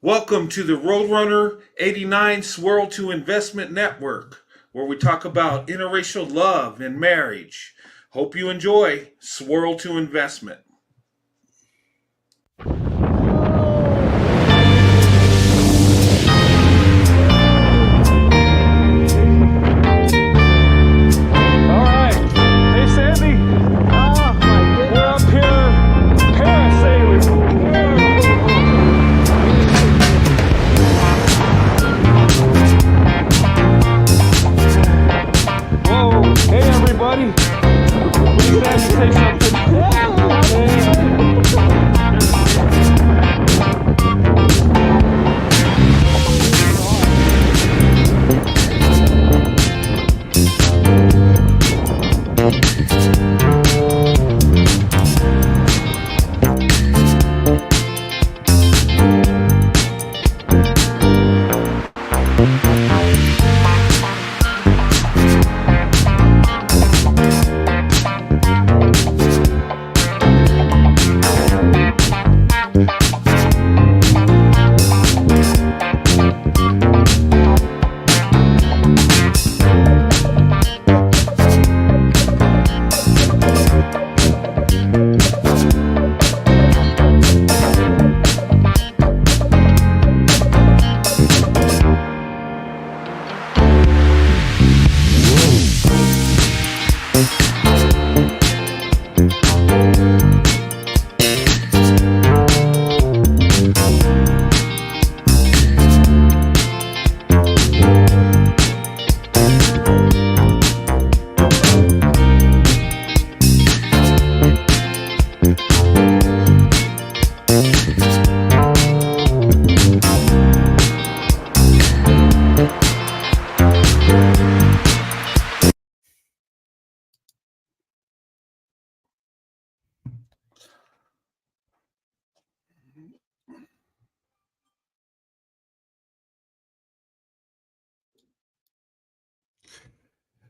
Welcome to the Roadrunner 89 Swirl to Investment Network, where we talk about interracial love and marriage. Hope you enjoy Swirl to Investment. All right. Hey, Sandy. We're up here parasailing. Whoa. Hey, everybody. We have to say something.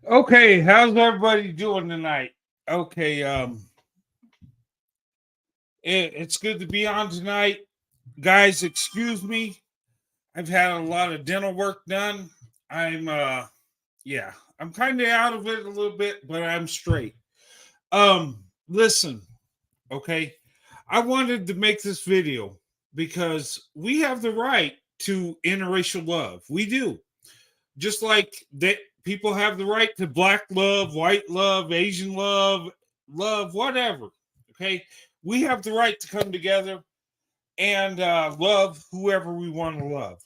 Okay, how's everybody doing tonight? Okay, it's good to be on tonight. Guys, excuse me. I've had a lot of dental work done. I'm yeah, I'm kind of out of it a little bit, but I'm straight. Listen, okay? I wanted to make this video because we have the right to interracial love. We do. Just like that people have the right to black love, white love, Asian love, love, whatever. Okay? We have the right to come together and love whoever we want to love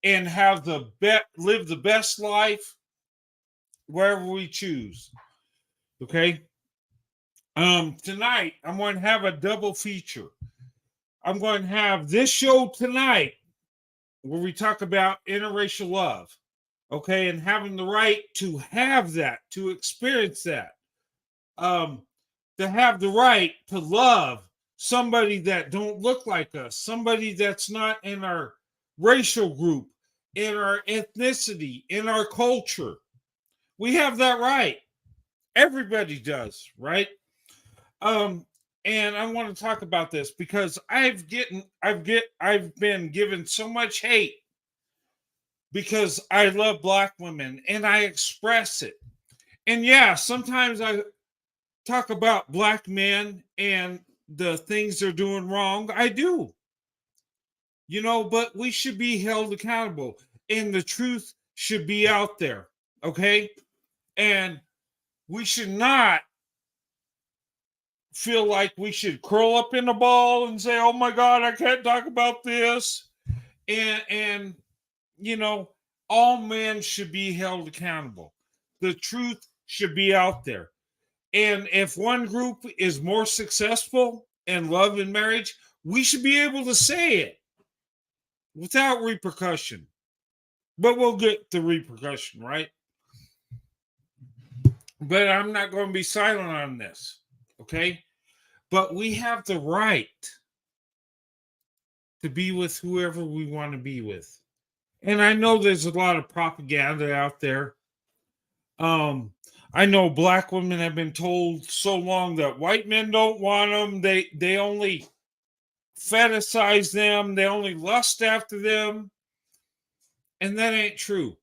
and have live the best life wherever we choose. Okay? Tonight I'm going to have a double feature. I'm going to have this show tonight where we talk about interracial love, okay, and having the right to have that, to experience that, to have the right to love somebody that don't look like us, somebody that's not in our racial group, in our ethnicity, in our culture. We have that right. Everybody does, right? And I want to talk about this because I've been given so much hate because I love black women and I express it. And yeah, sometimes I talk about black men and the things they're doing wrong. I do. But we should be held accountable and the truth should be out there, okay? And we should not feel like we should curl up in a ball and say, "Oh my God, I can't talk about this." And all men should be held accountable. The truth should be out there. And if one group is more successful in love and marriage, we should be able to say it without repercussion. But we'll get the repercussion, right? But I'm not going to be silent on this, okay? But we have the right to be with whoever we want to be with. And I know there's a lot of propaganda out there. I know black women have been told so long that white men don't want them. They only fetishize them, they only lust after them, and that ain't true.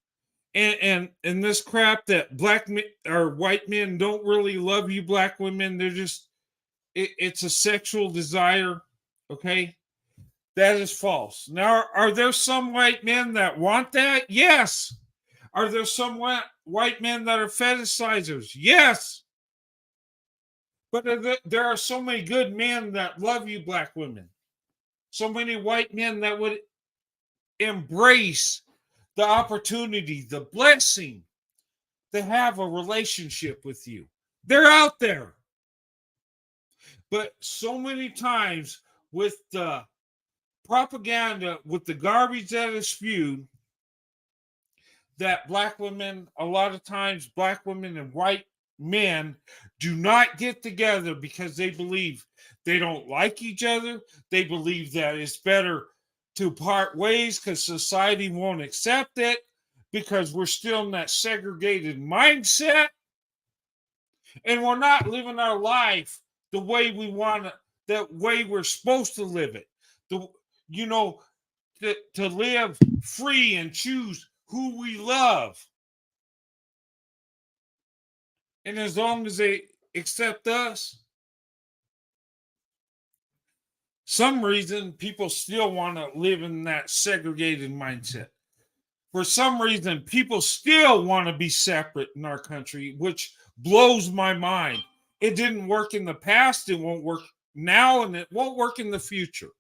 And this crap that black men or white men don't really love you black women, they're just it's a sexual desire, okay? That is false. Now, are there some white men that want that? Yes. Are there some white men that are fetishizers? Yes. But there are so many good men that love you, black women. So many white men that would embrace the opportunity, the blessing to have a relationship with you. They're out there. But so many times with the propaganda, with the garbage that is spewed, that black women, a lot of times black women and white men do not get together because they believe they don't like each other. They believe that it's better to part ways because society won't accept it because we're still in that segregated mindset and we're not living our life the way we want to, the way we're supposed to live it. The, you know, to live free and choose who we love. And as long as they accept us, some reason people still want to live in that segregated mindset. For some reason, people still want to be separate in our country, which blows my mind. It didn't work in the past, it won't work now, and it won't work in the future.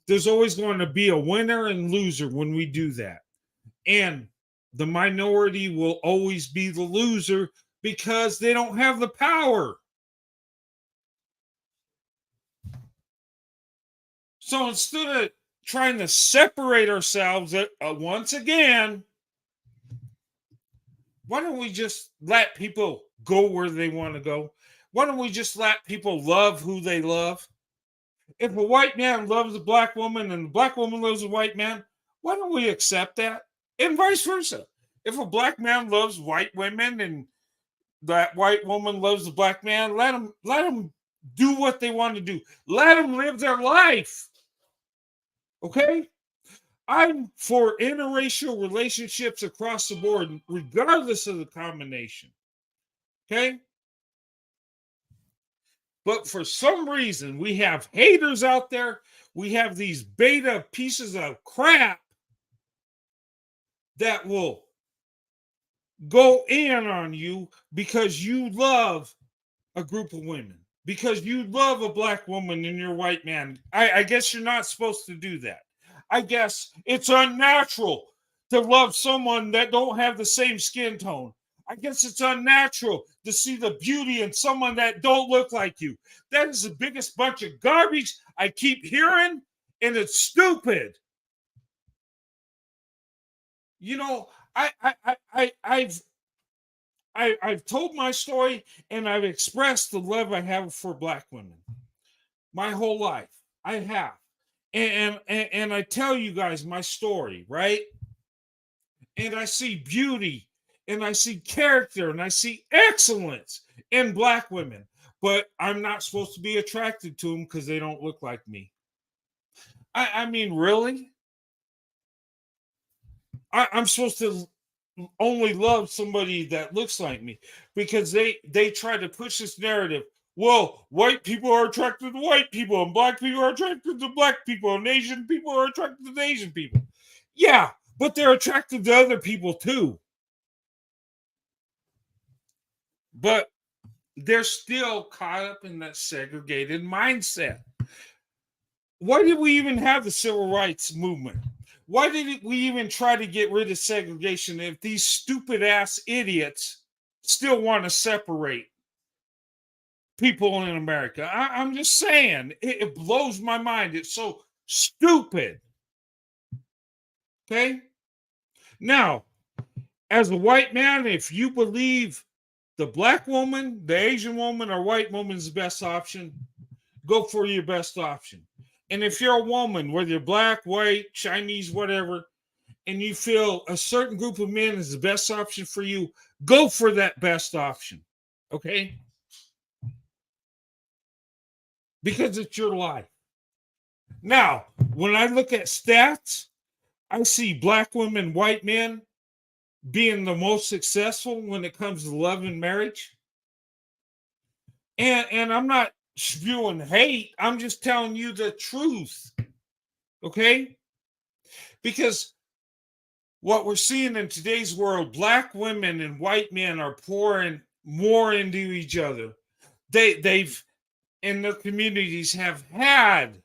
There's always going to be a winner and loser when we do that. And the minority will always be the loser because they don't have the power. So instead of trying to separate ourselves once again, why don't we just let people go where they want to go? Why don't we just let people love who they love? If a white man loves a black woman and the black woman loves a white man, why don't we accept that? And vice versa. If a black man loves white women and that white woman loves the black man, let them do what they want to do. Let them live their life. Okay? I'm for interracial relationships across the board, regardless of the combination. Okay? But for some reason, we have haters out there. We have these beta pieces of crap that will go in on you because you love a group of women, because you love a black woman and you're a white man. I guess you're not supposed to do that. I guess it's unnatural to love someone that don't have the same skin tone. I guess it's unnatural to see the beauty in someone that don't look like you. That is the biggest bunch of garbage I keep hearing, and it's stupid. You know, I've told my story and I've expressed the love I have for black women my whole life. I have. And I tell you guys my story, right? And I see beauty and I see character and I see excellence in black women, but I'm not supposed to be attracted to them because they don't look like me. I mean, really? I'm supposed to only love somebody that looks like me because they try to push this narrative. Well, white people are attracted to white people, and black people are attracted to black people, and Asian people are attracted to Asian people. Yeah, but they're attracted to other people too. But they're still caught up in that segregated mindset. Why did we even have the civil rights movement? Why did we even try to get rid of segregation if these stupid ass idiots still want to separate people in America? I'm just saying, it blows my mind. It's so stupid. Okay? Now, as a white man, if you believe the black woman, the Asian woman, or white woman is the best option, go for your best option. And if you're a woman, whether you're black, white, Chinese, whatever, and you feel a certain group of men is the best option for you, go for that best option. Okay? Because it's your life. Now, when I look at stats, I see black women, white men being the most successful when it comes to love and marriage. And I'm not spewing hate. I'm just telling you the truth. Okay? Because what we're seeing in today's world, black women and white men are pouring more into each other. They've in their communities have had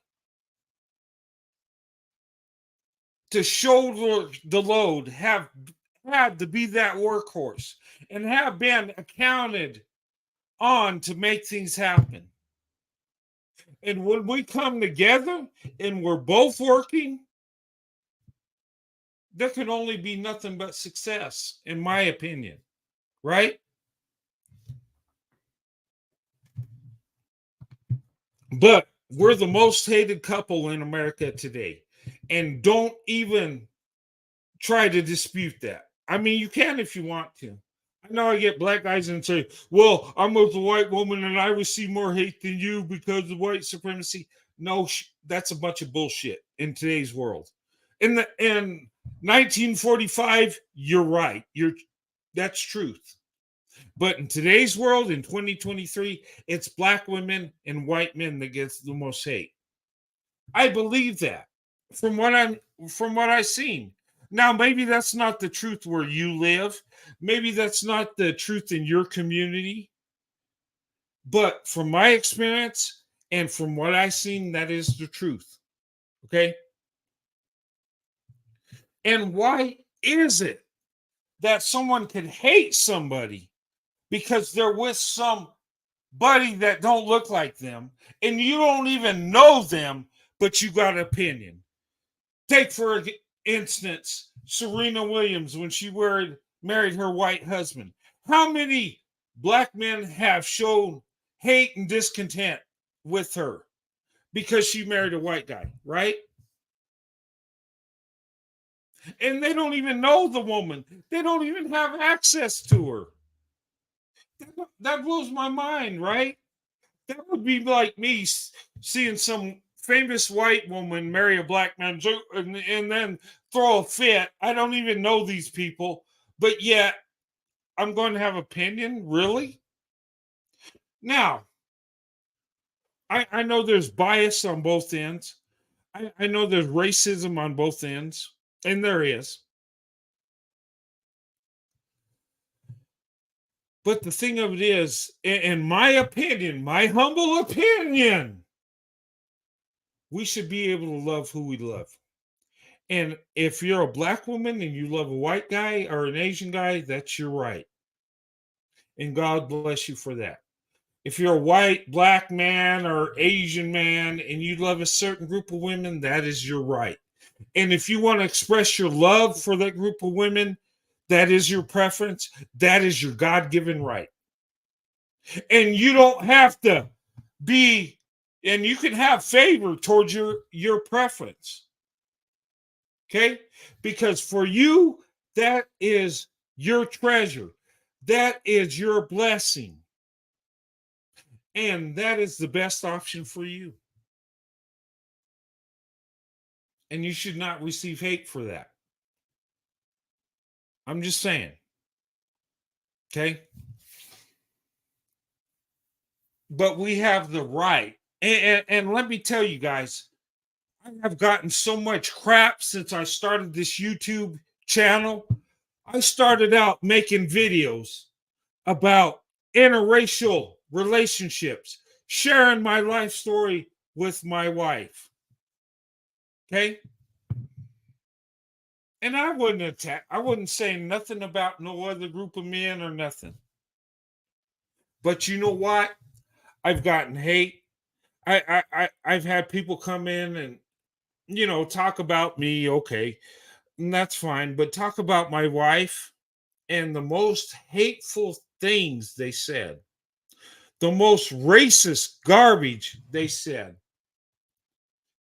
to shoulder the load, have had to be that workhorse, and have been accounted on to make things happen. And when we come together and we're both working, there can only be nothing but success, in my opinion, right? But we're the most hated couple in America today. And don't even try to dispute that. I mean, you can if you want to. I know I get black guys and say, well, I'm with a white woman and I receive more hate than you because of white supremacy. No, that's a bunch of bullshit in today's world. In 1945, you're right. That's truth. But in today's world, in 2023, it's black women and white men that gets the most hate. I believe that from what I've seen. Now, maybe that's not the truth where you live. Maybe that's not the truth in your community. But from my experience and from what I've seen, that is the truth. Okay. And why is it that someone can hate somebody because they're with somebody that don't look like them and you don't even know them, but you got an opinion? Take, for instance, Serena Williams when she married her white husband. How many black men have shown hate and discontent with her because she married a white guy, right? And they don't even know the woman. They don't even have access to her. That blows my mind, right? That would be like me seeing some famous white woman marry a black man and then throw a fit. I don't even know these people, but yet I'm going to have opinion. Really? Now, I know there's bias on both ends. I know there's racism on both ends, and there is. But the thing of it is, in my opinion, my humble opinion, we should be able to love who we love. And if you're a black woman and you love a white guy or an Asian guy, that's your right. And God bless you for that. If you're a white, black man or Asian man and you love a certain group of women, that is your right. And if you want to express your love for that group of women, that is your preference. That is your God given right. And you don't have to be, and you can have favor towards your preference. Okay? Because for you, that is your treasure. That is your blessing. And that is the best option for you. And you should not receive hate for that. I'm just saying. Okay? But we have the right. And let me tell you guys, I have gotten so much crap since I started this YouTube channel. I started out making videos about interracial relationships, sharing my life story with my wife. Okay? And I wouldn't say nothing about no other group of men or nothing. But you know what? I've gotten hate. I've had people come in and talk about me, okay, and that's fine, but talk about my wife and the most hateful things they said, the most racist garbage they said,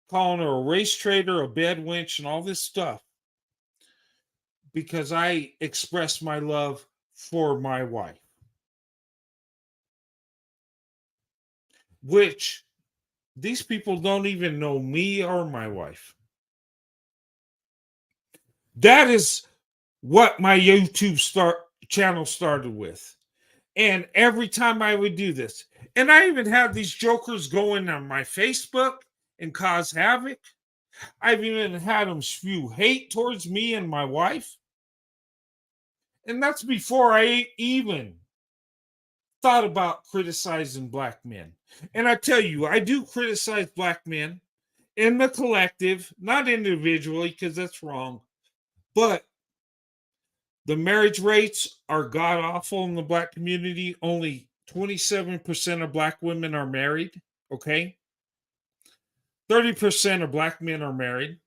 calling her a race traitor, a bed wench, and all this stuff, because I expressed my love for my wife, which These people don't even know me or my wife. That is what my YouTube channel started with. And every time I would do this, and I even have these jokers going on my Facebook and cause havoc. I've even had them spew hate towards me and my wife. And that's before I even thought about criticizing black men. And I tell you, I do criticize black men in the collective, not individually, because that's wrong. But the marriage rates are god awful in the black community. Only 27% of black women are married. Okay. 30% of black men are married.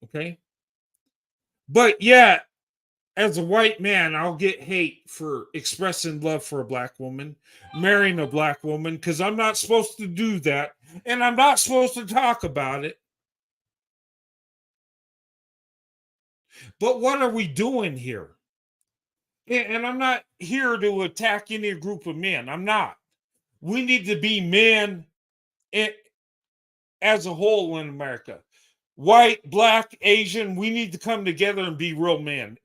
Okay. But yet, as a white man, I'll get hate for expressing love for a black woman, marrying a black woman, because I'm not supposed to do that. And I'm not supposed to talk about it. But what are we doing here? And I'm not here to attack any group of men. I'm not. We need to be men as a whole in America. White, black, Asian, we need to come together and be real men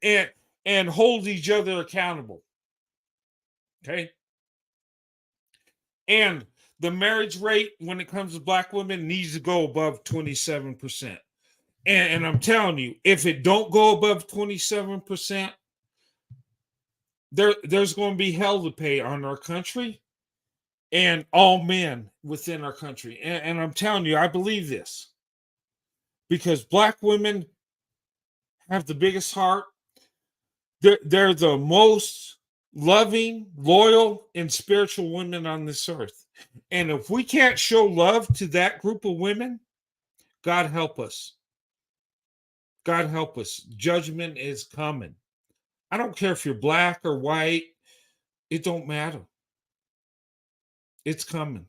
and hold each other accountable. Okay? And the marriage rate when it comes to black women needs to go above 27%. And I'm telling you, if it don't go above 27%, there's going to be hell to pay on our country and all men within our country. And I'm telling you, I believe this because black women have the biggest heart. They're the most loving, loyal, and spiritual women on this earth. And if we can't show love to that group of women, God help us. God help us. Judgment is coming. I don't care if you're black or white. It don't matter. It's coming.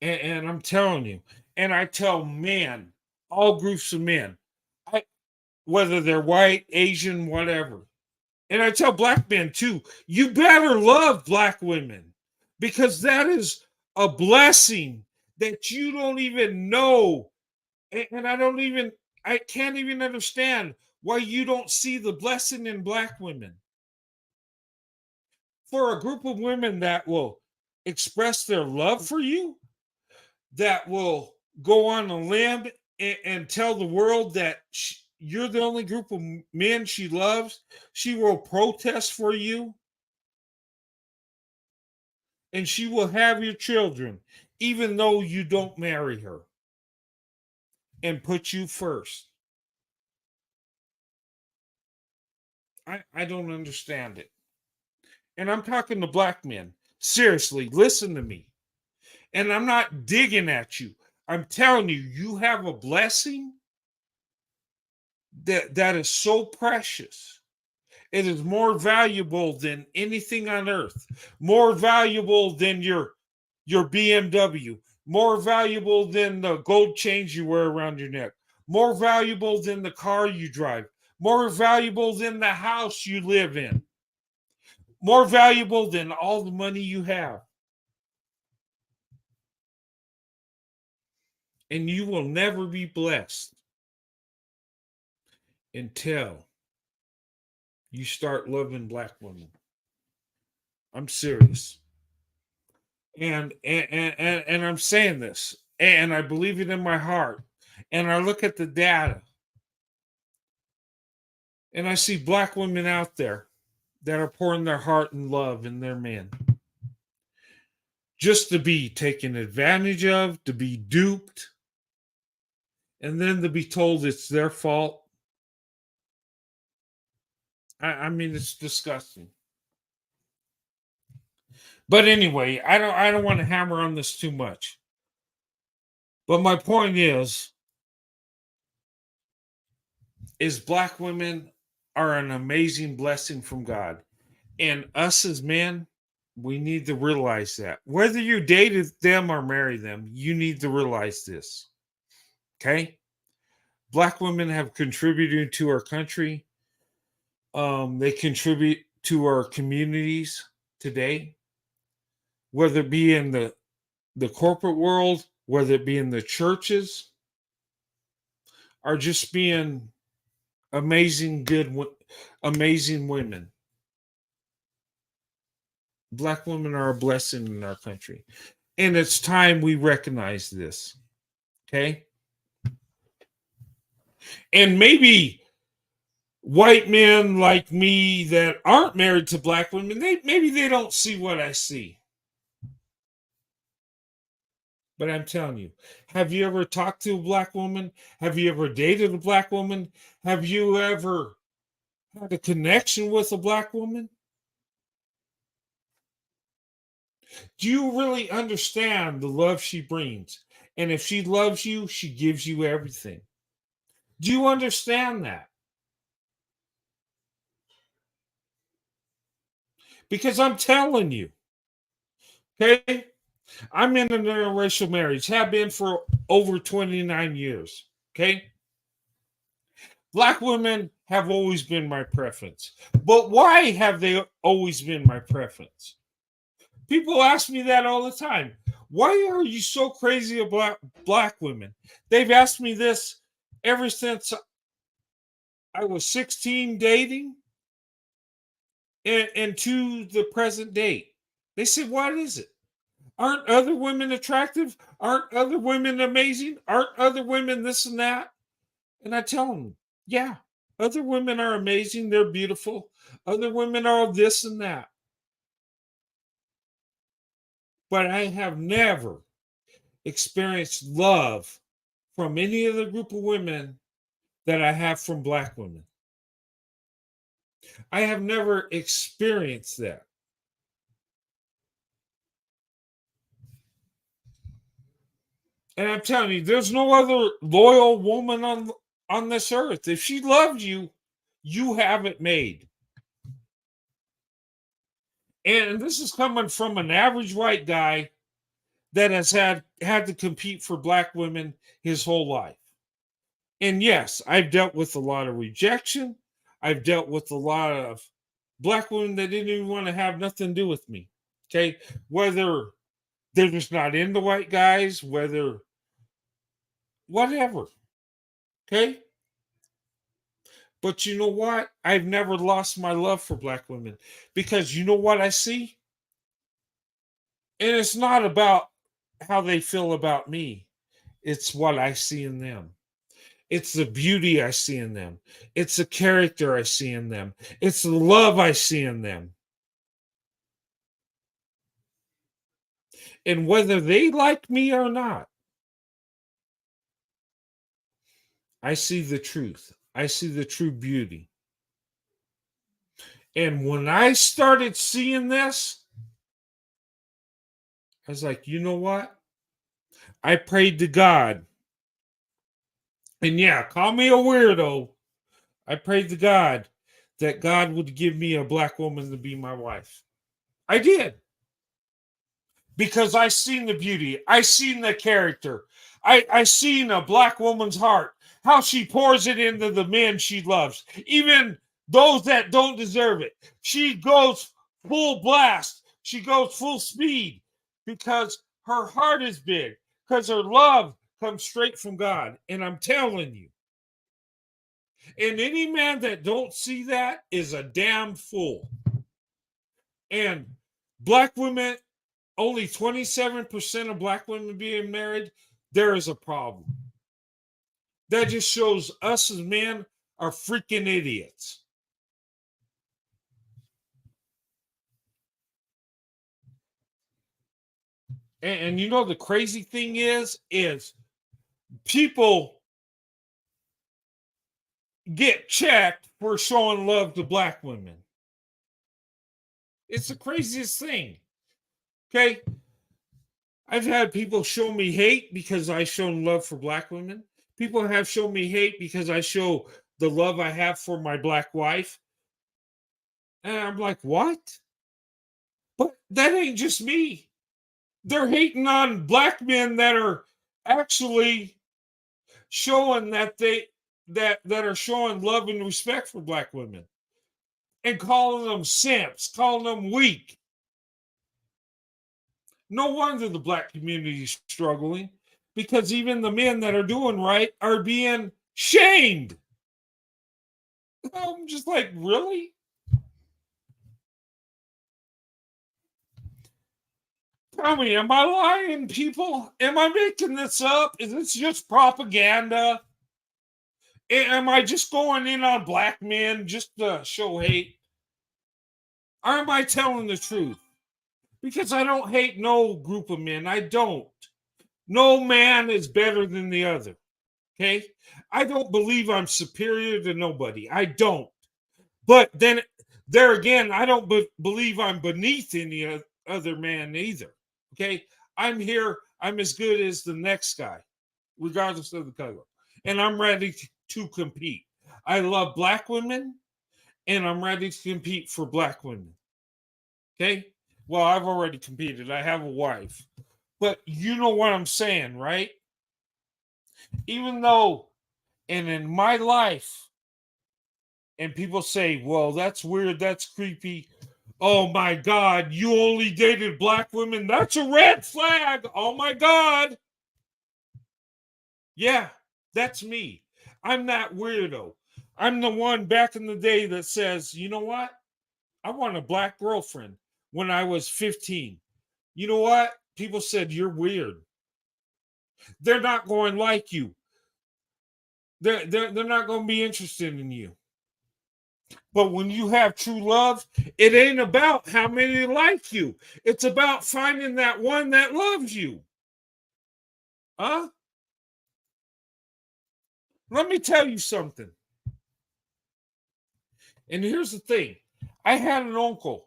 And I'm telling you, and I tell men, all groups of men, whether they're white, Asian, whatever. And I tell black men too, you better love black women because that is a blessing that you don't even know. And I can't even understand why you don't see the blessing in black women. For a group of women that will express their love for you, that will go on a limb and tell the world that you're the only group of men she loves, she will protest for you, and she will have your children, even though you don't marry her, and put you first. I don't understand it. And I'm talking to black men. Seriously, listen to me. And I'm not digging at you. I'm telling you, you have a blessing that is so precious. It is more valuable than anything on earth. More valuable than your BMW. More valuable than the gold chains you wear around your neck. More valuable than the car you drive. More valuable than the house you live in. More valuable than all the money you have. And you will never be blessed until you start loving black women. I'm serious. And I'm saying this, and I believe it in my heart. And I look at the data, and I see black women out there that are pouring their heart and love in their men. Just to be taken advantage of, to be duped, and then to be told it's their fault. I mean, it's disgusting. But anyway, I don't want to hammer on this too much. But my point is black women are an amazing blessing from God. And us as men, we need to realize that. Whether you dated them or marry them, you need to realize this. Okay? Black women have contributed to our country. They contribute to our communities today. whether it be in the corporate world, whether it be in the churches, are just being amazing, amazing women. Black women are a blessing in our country. And it's time we recognize this. Okay. And maybe white men like me that aren't married to black women, maybe they don't see what I see. But I'm telling you, have you ever talked to a black woman? Have you ever dated a black woman? Have you ever had a connection with a black woman? Do you really understand the love she brings? And if she loves you, she gives you everything. Do you understand that? Because I'm telling you, okay, I'm in an interracial marriage, have been for over 29 years, okay? Black women have always been my preference. But why have they always been my preference? People ask me that all the time. Why are you so crazy about black women? They've asked me this ever since I was 16 dating and to the present date. They said, what is it? Aren't other women attractive? Aren't other women amazing? Aren't other women this and that? And I tell them, yeah, other women are amazing. They're beautiful. Other women are this and that. But I have never experienced love from any other group of women that I have from black women. I have never experienced that. And I'm telling you, there's no other loyal woman on this earth. If she loved you, you have it made. And this is coming from an average white guy that has had to compete for black women his whole life. And yes, I've dealt with a lot of rejection. I've dealt with a lot of black women that didn't even want to have nothing to do with me. Okay. Whether they're just not into white guys, whether whatever. Okay. But you know what? I've never lost my love for black women because you know what I see? And it's not about how they feel about me, it's what I see in them. It's the beauty I see in them. It's the character I see in them. It's the love I see in them. And whether they like me or not, I see the truth. I see the true beauty. And when I started seeing this, I was like, you know what? I prayed to God. And yeah, call me a weirdo. I prayed to God that God would give me a black woman to be my wife. I did. Because I seen the beauty. I seen the character. I seen a black woman's heart. How she pours it into the men she loves. Even those that don't deserve it. She goes full blast. She goes full speed. Because her heart is big. Because her love comes straight from God. And I'm telling you. And any man that don't see that is a damn fool. And black women, only 27% of black women being married, there is a problem. That just shows us as men are freaking idiots. And you know the crazy thing is people get checked for showing love to black women. It's the craziest thing. Okay. I've had people show me hate because I show love for black women. People have shown me hate because I show the love I have for my black wife. And I'm like, what? But that ain't just me. They're hating on black men that are actually showing that are showing love and respect for black women and calling them simps, calling them weak. No wonder the black community is struggling, because even the men that are doing right are being shamed. I'm just like, really? Tell me, am I lying, people? Am I making this up? Is this just propaganda? Am I just going in on black men just to show hate? Or am I telling the truth? Because I don't hate no group of men. I don't. No man is better than the other. Okay? I don't believe I'm superior to nobody. I don't. But then there again, I don't believe I'm beneath any other man either. Okay? I'm here. I'm as good as the next guy, regardless of the color. And I'm ready to compete. I love black women, and I'm ready to compete for black women. Okay? Well, I've already competed. I have a wife. But you know what I'm saying, right? Even though, and in my life, and people say, well, that's weird, that's creepy. Oh my God, you only dated black women? That's a red flag. Oh my God. Yeah, that's me. I'm that weirdo. I'm the one back in the day that says, you know what? I want a black girlfriend when I was 15. You know what? People said, you're weird. They're not going to like you. They're not going to be interested in you. But when you have true love, it ain't about how many like you. It's about finding that one that loves you. Huh? Let me tell you something. And here's the thing. I had an uncle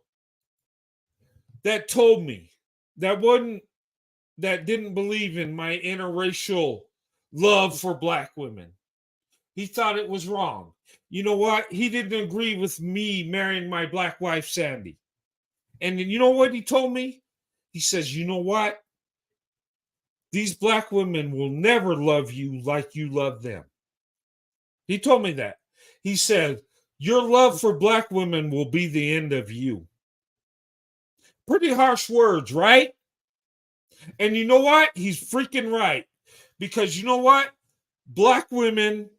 that told me that didn't believe in my interracial love for black women. He thought it was wrong. You know what? He didn't agree with me marrying my black wife, Sandy. And you know what he told me? He says, you know what? These black women will never love you like you love them. He told me that. He said, your love for black women will be the end of you. Pretty harsh words, right? And you know what? He's freaking right. Because you know what? Black women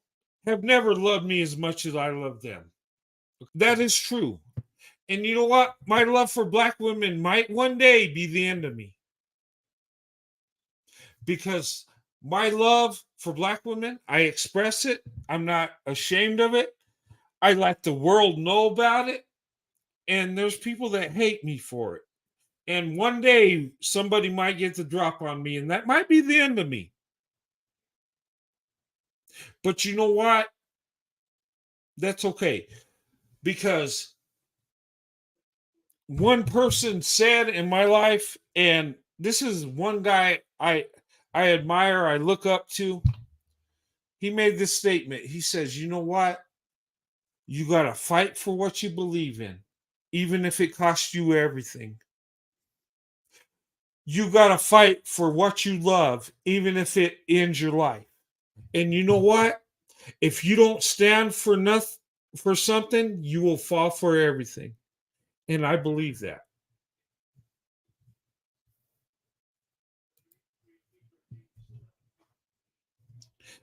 have never loved me as much as I love them. That is true. And you know what? My love for black women might one day be the end of me. Because my love for black women, I express it. I'm not ashamed of it. I let the world know about it. And there's people that hate me for it. And one day somebody might get the drop on me, and that might be the end of me. But you know what? That's okay. Because one person said in my life, and this is one guy I admire, I look up to. He made this statement. He says, you know what? You got to fight for what you believe in, even if it costs you everything. You got to fight for what you love, even if it ends your life. And you know what? If you don't stand for nothing, for something, you will fall for everything. And I believe that.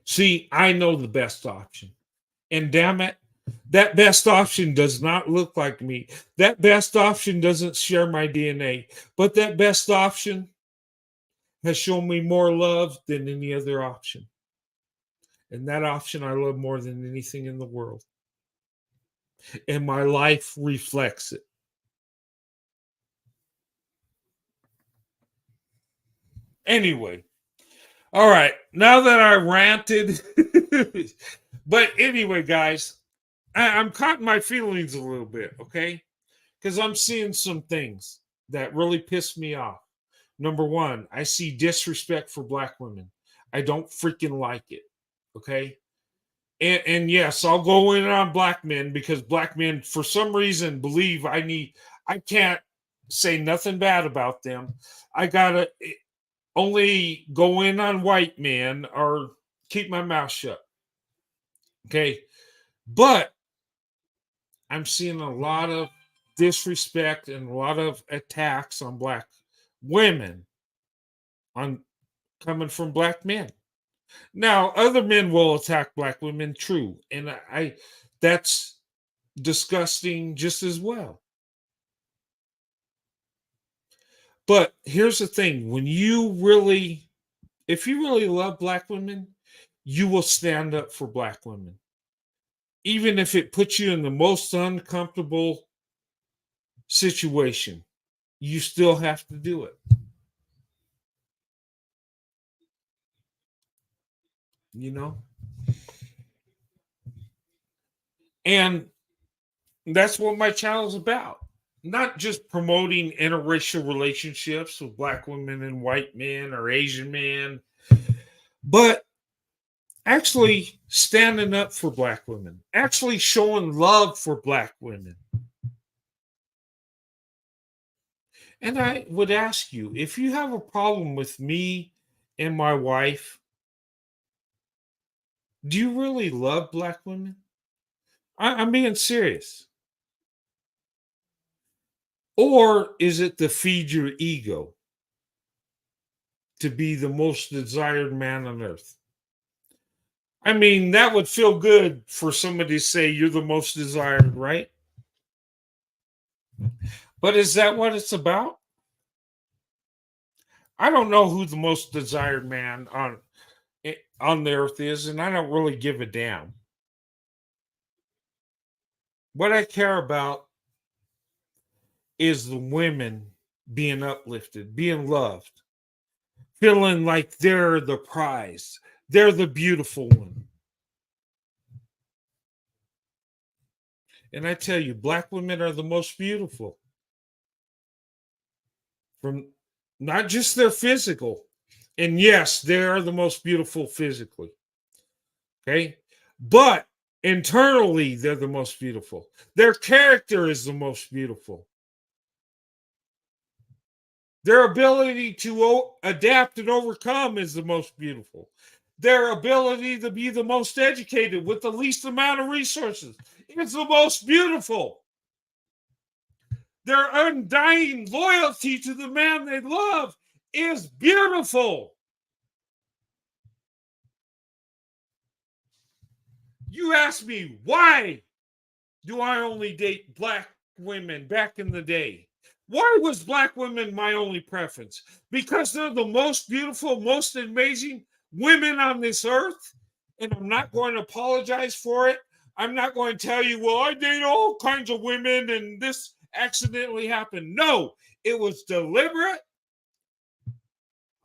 See, I know the best option. And damn it, that best option does not look like me. That best option doesn't share my DNA. But that best option has shown me more love than any other option. And that option I love more than anything in the world. And my life reflects it. Anyway, all right. Now that I ranted, but anyway, guys, I'm caught in my feelings a little bit, okay? Because I'm seeing some things that really piss me off. Number one, I see disrespect for black women. I don't freaking like it, okay? And yes, I'll go in on black men because black men, for some reason, believe I can't say nothing bad about them. I gotta only go in on white men or keep my mouth shut. Okay. But I'm seeing a lot of disrespect and a lot of attacks on black women on coming from black men. Now, other men will attack black women, true, and I that's disgusting just as well. But here's the thing: when you really, if you really love black women, you will stand up for black women, even if it puts you in the most uncomfortable situation. You still have to do it. You know, and that's what my channel is about. Not just promoting interracial relationships with black women and white men or Asian men, but actually standing up for black women, actually showing love for black women. And I would ask you, if you have a problem with me and my wife, do you really love black women? I'm being serious. Or is it to feed your ego to be the most desired man on earth? I mean, that would feel good for somebody to say you're the most desired, right? But is that what it's about? I don't know who the most desired man on the earth is, and I don't really give a damn. What I care about is the women being uplifted, being loved, feeling like they're the prize, they're the beautiful one. And I tell you, black women are the most beautiful. From not just their physical, and yes, they are the most beautiful physically. Okay. But internally, they're the most beautiful. Their character is the most beautiful. Their ability to adapt and overcome is the most beautiful. Their ability to be the most educated with the least amount of resources is the most beautiful. Their undying loyalty to the man they love is beautiful. You ask me, why do I only date black women back in the day? Why was black women my only preference? Because they're the most beautiful, most amazing women on this earth. And I'm not going to apologize for it. I'm not going to tell you, well, I date all kinds of women and this accidentally happened. No, it was deliberate.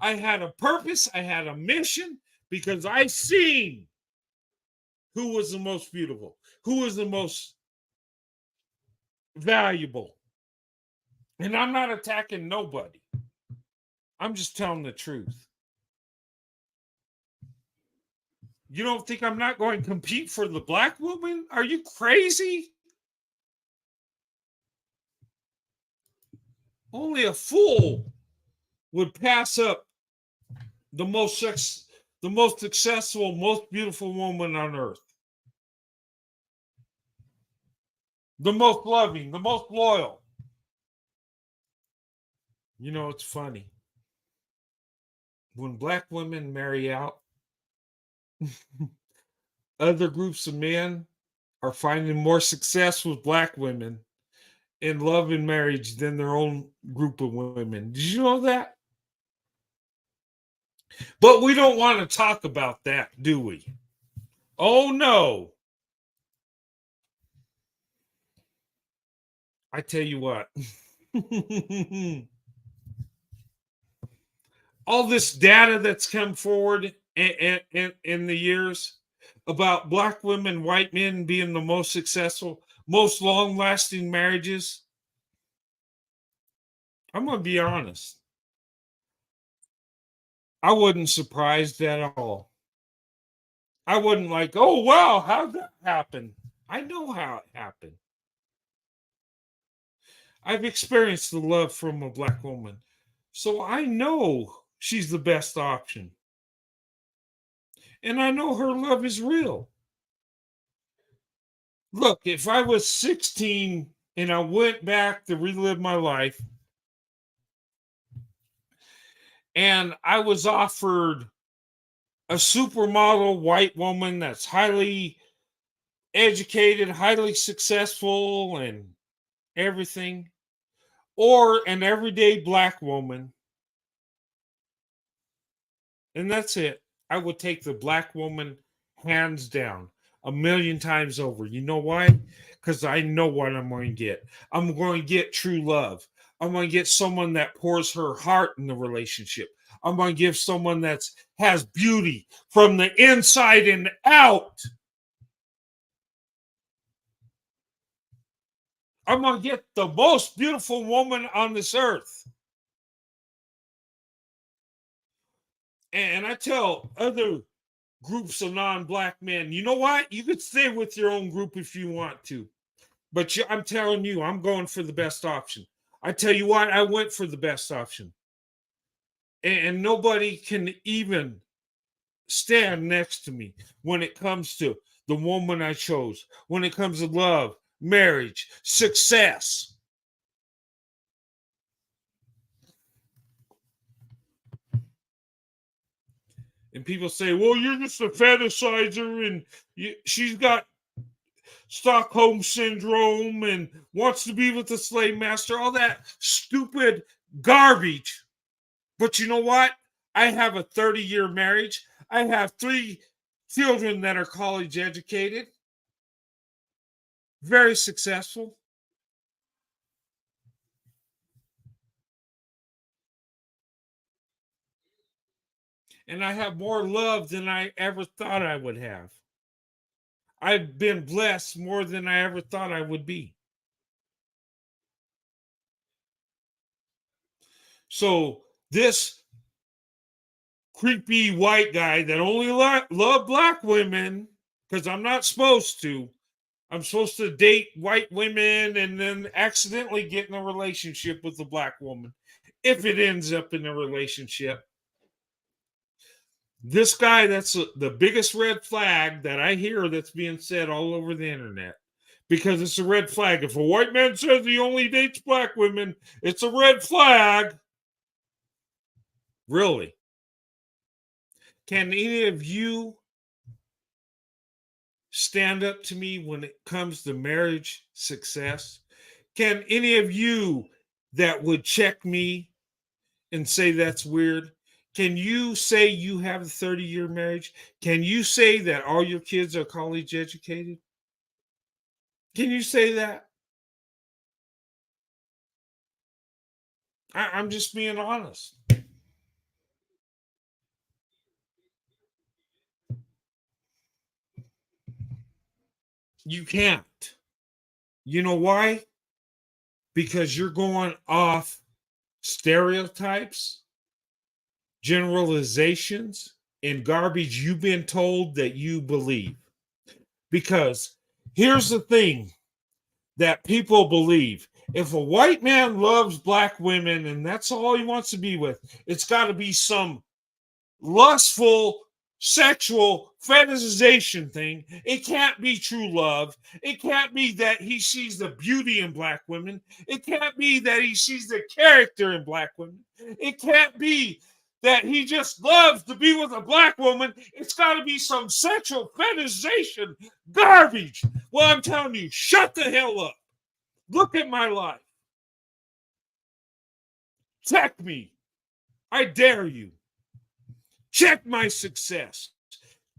I had a purpose, I had a mission because I seen who was the most beautiful, who was the most valuable. And I'm not attacking nobody. I'm just telling the truth. You don't think I'm not going to compete for the black woman? Are you crazy? Only a fool would pass up the most successful, most beautiful woman on earth. The most loving, the most loyal. You know, it's funny. When black women marry out, other groups of men are finding more success with black women in love and marriage than their own group of women. Did you know that? But we don't want to talk about that, do we? Oh, no. I tell you what. All this data that's come forward in the years about black women, white men being the most successful, most long lasting marriages. I'm going to be honest. I wasn't surprised at all. I wasn't like, oh, wow, how'd that happen? I know how it happened. I've experienced the love from a black woman. So I know she's the best option. And I know her love is real. Look, if I was 16 and I went back to relive my life and I was offered a supermodel white woman that's highly educated, highly successful, and everything, or an everyday black woman, and that's it. I would take the black woman hands down, a million times over. You know why? Because I know what I'm going to get. I'm going to get true love. I'm going to get someone that pours her heart in the relationship. I'm going to give someone that has beauty from the inside and out. I'm going to get the most beautiful woman on this earth. And I tell other groups of non-black men, you know what? You could stay with your own group if you want to. But I'm telling you, I'm going for the best option. I tell you what, I went for the best option. And nobody can even stand next to me when it comes to the woman I chose, when it comes to love, marriage, success. And people say, well, you're just a fetishizer and she's got Stockholm syndrome and wants to be with the slave master, all that stupid garbage. But you know what? I have a 30-year marriage. I have 3 children that are college educated, very successful. And I have more love than I ever thought I would have. I've been blessed more than I ever thought I would be. So this creepy white guy that only love black women, because I'm not supposed to. I'm supposed to date white women and then accidentally get in a relationship with a black woman if it ends up in a relationship. This guy, that's the biggest red flag that I hear that's being said all over the internet, because it's a red flag. If a white man says he only dates black women, it's a red flag. Really? Can any of you stand up to me when it comes to marriage success? Can any of you that would check me and say that's weird? Can you say you have a 30-year marriage? Can you say that all your kids are college educated? Can you say that? I'm just being honest. You can't. You know why? Because you're going off stereotypes, generalizations, and garbage you've been told that you believe. Because here's the thing that people believe: if a white man loves black women and that's all he wants to be with, it's got to be some lustful sexual fetishization thing. It can't be true love. It can't be that he sees the beauty in black women. It can't be that he sees the character in black women. It can't be that he just loves to be with a black woman. It's got to be some sexual fetishization garbage. Well, I'm telling you, shut the hell up. Look at my life. Check me. I dare you. Check my success.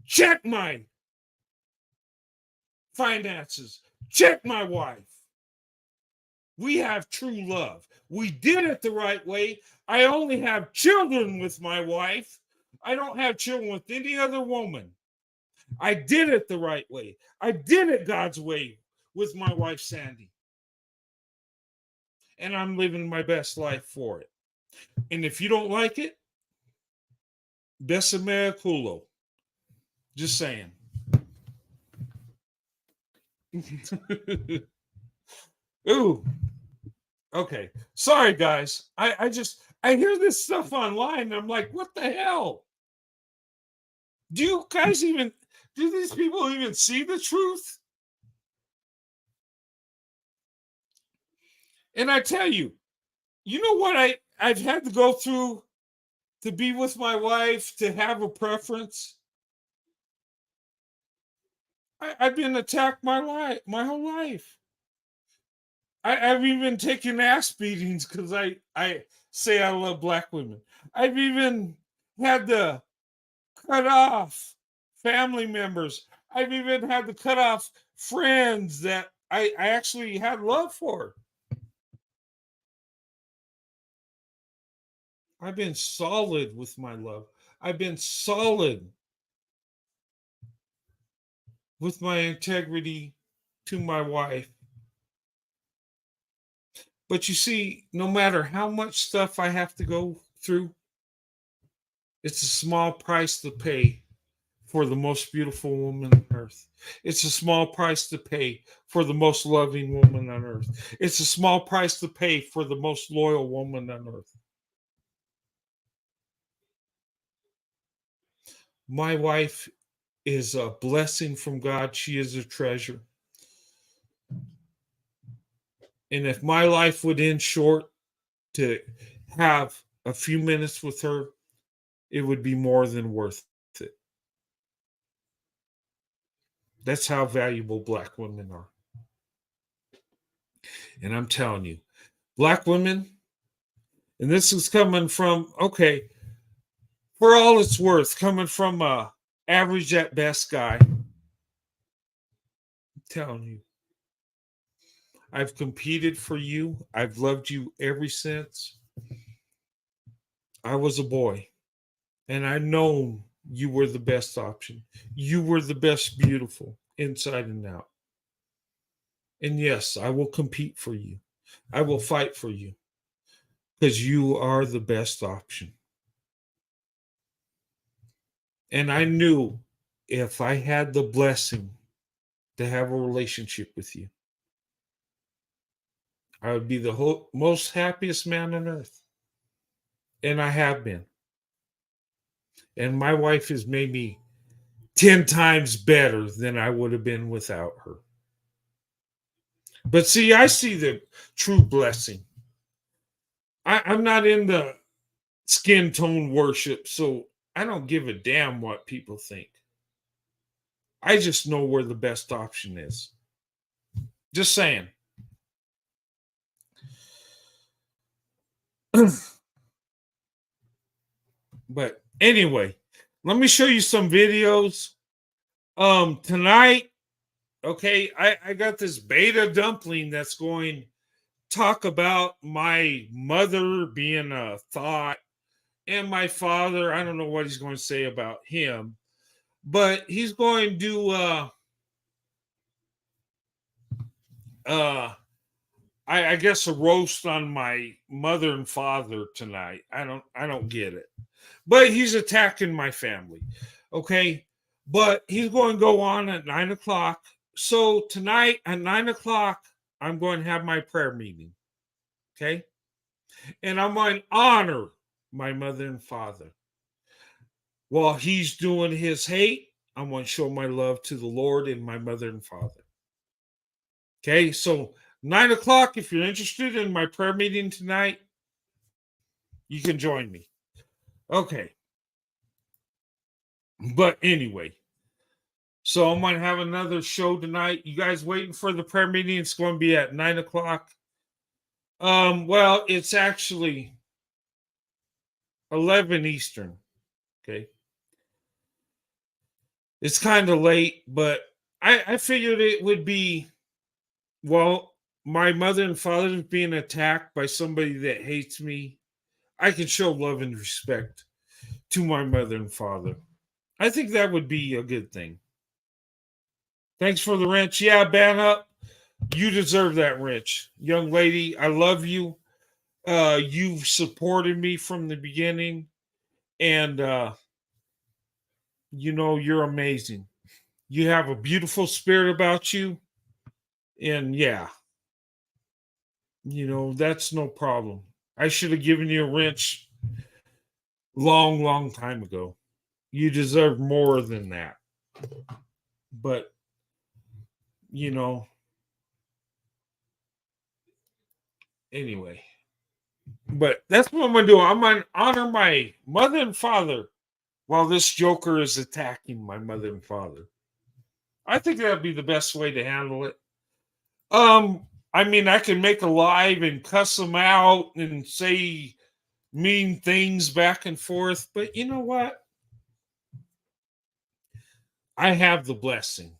Check my finances. Check my wife. We have true love. We did it the right way. I only have children with my wife. I don't have children with any other woman. I did it the right way. I did it God's way with my wife, Sandy. And I'm living my best life for it. And if you don't like it, Besamea culo. Just saying. Ooh. Okay. Sorry, guys. I hear this stuff online and I'm like, what the hell? Do these people even see the truth? And I tell you, you know what I've had to go through to be with my wife, to have a preference. I've been attacked my whole life. I've even taken ass beatings because I say I love black women. I've even had to cut off family members. I've even had to cut off friends that I actually had love for. I've been solid with my love. I've been solid with my integrity to my wife. But you see, no matter how much stuff I have to go through, it's a small price to pay for the most beautiful woman on earth. It's a small price to pay for the most loving woman on earth. It's a small price to pay for the most loyal woman on earth. My wife is a blessing from God. She is a treasure. And if my life would end short to have a few minutes with her, it would be more than worth it. That's how valuable black women are. And I'm telling you, black women, and this is coming from, okay, for all it's worth, coming from a average at best guy, I'm telling you, I've competed for you. I've loved you ever since I was a boy. And I know you were the best option. You were the best beautiful inside and out. And yes, I will compete for you. I will fight for you because you are the best option. And I knew if I had the blessing to have a relationship with you, I would be the most happiest man on earth. And I have been. And my wife has made me 10 times better than I would have been without her. But see, I see the true blessing. I'm not in the skin tone worship, so I don't give a damn what people think. I just know where the best option is. Just saying. But anyway, let me show you some videos. Tonight, okay, I got this beta dumpling that's going talk about my mother being a thought and my father. I don't know what he's going to say about him, but he's going to I guess a roast on my mother and father tonight. I don't get it. But he's attacking my family. Okay. But he's going to go on at 9 o'clock. So tonight at 9 o'clock, I'm going to have my prayer meeting. Okay. And I'm going to honor my mother and father. While he's doing his hate, I'm going to show my love to the Lord and my mother and father. Okay. So 9 o'clock, if you're interested in my prayer meeting tonight, you can join me. Okay. But anyway, so I'm going to have another show tonight. You guys waiting for the prayer meeting? It's going to be at 9 o'clock. Well, it's actually 11 Eastern. Okay. It's kind of late, but I figured it would be, well, my mother and father is being attacked by somebody that hates me. I can show love and respect to my mother and father. I think that would be a good thing. Thanks for the wrench. Yeah, ban up. You deserve that wrench. Young lady, I love you. You've supported me from the beginning. And you're amazing. You have a beautiful spirit about you. And yeah, that's no problem. I should have given you a wrench long, long time ago. You deserve more than that. But, anyway, But that's what I'm gonna do. I'm gonna honor my mother and father while this joker is attacking my mother and father. I think that'd be the best way to handle it. I mean, I can make a live and cuss them out and say mean things back and forth, but you know what? I have the blessing.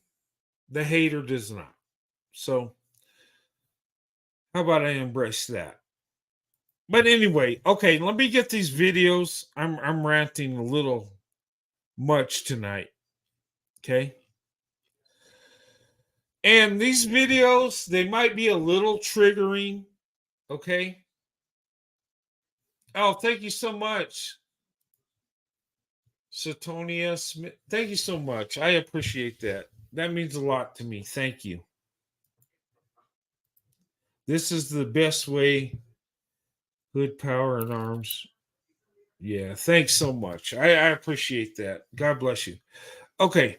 The hater does not. So, how about I embrace that? But anyway, okay, let me get these videos. I'm ranting a little much tonight. Okay. And these videos, they might be a little triggering. Okay. Oh, thank you so much, Satonia Smith. Thank you so much. I appreciate that. That means a lot to me. Thank you. This is the best way. Hood Power and Arms. Yeah, thanks so much. I appreciate that. God bless you. Okay.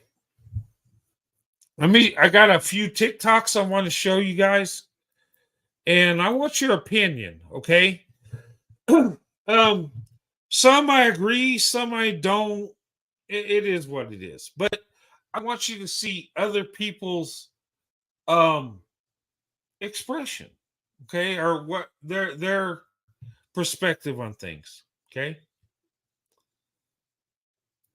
I got a few TikToks I want to show you guys. And I want your opinion, okay? Some I agree, some I don't. It is what it is. But I want you to see other people's expression, okay? Or what their perspective on things. Okay.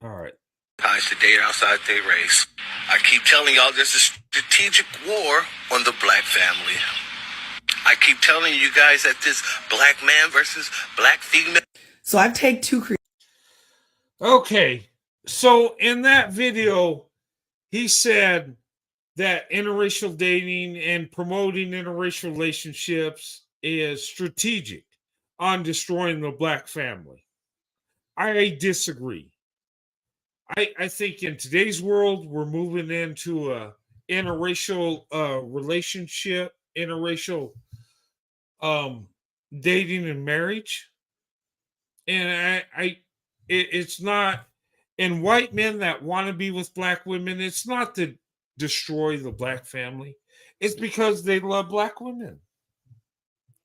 All right. Guys to date outside their race. I keep telling y'all there's a strategic war on the black family. I keep telling you guys that this black man versus black female. So I've taken two. Okay. So in that video, he said that interracial dating and promoting interracial relationships is strategic on destroying the black family. I disagree. I think in today's world, we're moving into a interracial relationship, interracial dating and marriage. And it's not, and white men that want to be with black women, it's not to destroy the black family. It's because they love black women.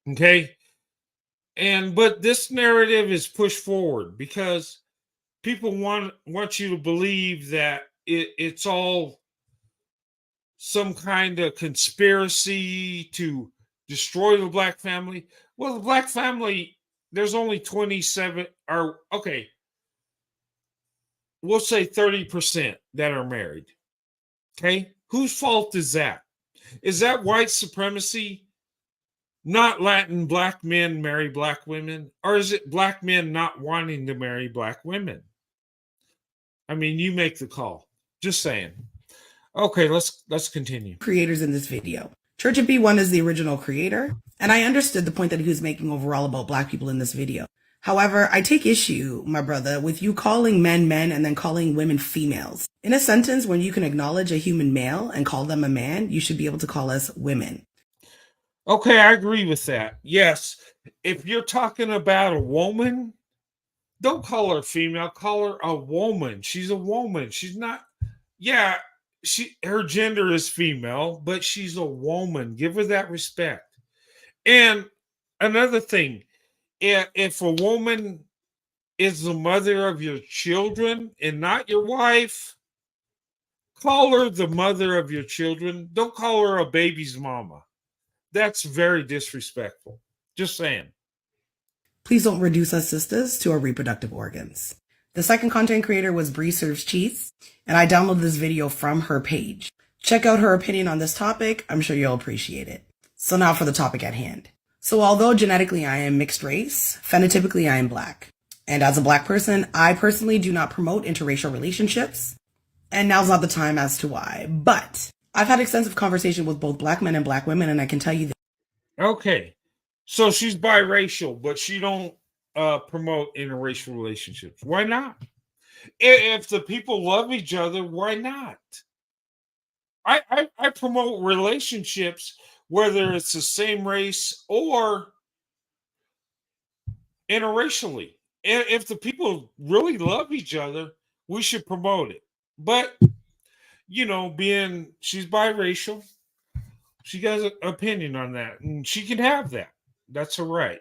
Okay. But this narrative is pushed forward because people want you to believe that it's all some kind of conspiracy to destroy the black family. Well, the black family, there's only 27, or okay, we'll say 30% that are married. Okay. Whose fault is that? Is that white supremacy not letting black men marry black women? Or is it black men not wanting to marry black women? I mean, you make the call. Just saying. Okay, let's continue. Creators in this video. Church of B1 is the original creator, and I understood the point that he was making overall about black people in this video. However, I take issue, my brother, with you calling men men and then calling women females. In a sentence, when you can acknowledge a human male and call them a man, you should be able to call us women. Okay, I agree with that. Yes, if you're talking about a woman, don't call her female, call her a woman. She's a woman. She's not, yeah, her gender is female, but she's a woman. Give her that respect. And another thing, if a woman is the mother of your children and not your wife, call her the mother of your children. Don't call her a baby's mama. That's very disrespectful. Just saying. Please don't reduce us sisters to our reproductive organs. The second content creator was Bree Serves Cheese, and I downloaded this video from her page. Check out her opinion on this topic. I'm sure you'll appreciate it. So now for the topic at hand. So although genetically I am mixed race, phenotypically I am black. And as a black person, I personally do not promote interracial relationships. And now's not the time as to why. But I've had extensive conversation with both black men and black women, and I can tell you that. Okay. So she's biracial, but she don't promote interracial relationships. Why not? If the people love each other, why not? I promote relationships, whether it's the same race or interracially. If the people really love each other, we should promote it. But, being she's biracial, she has an opinion on that, and she can have that. That's her right.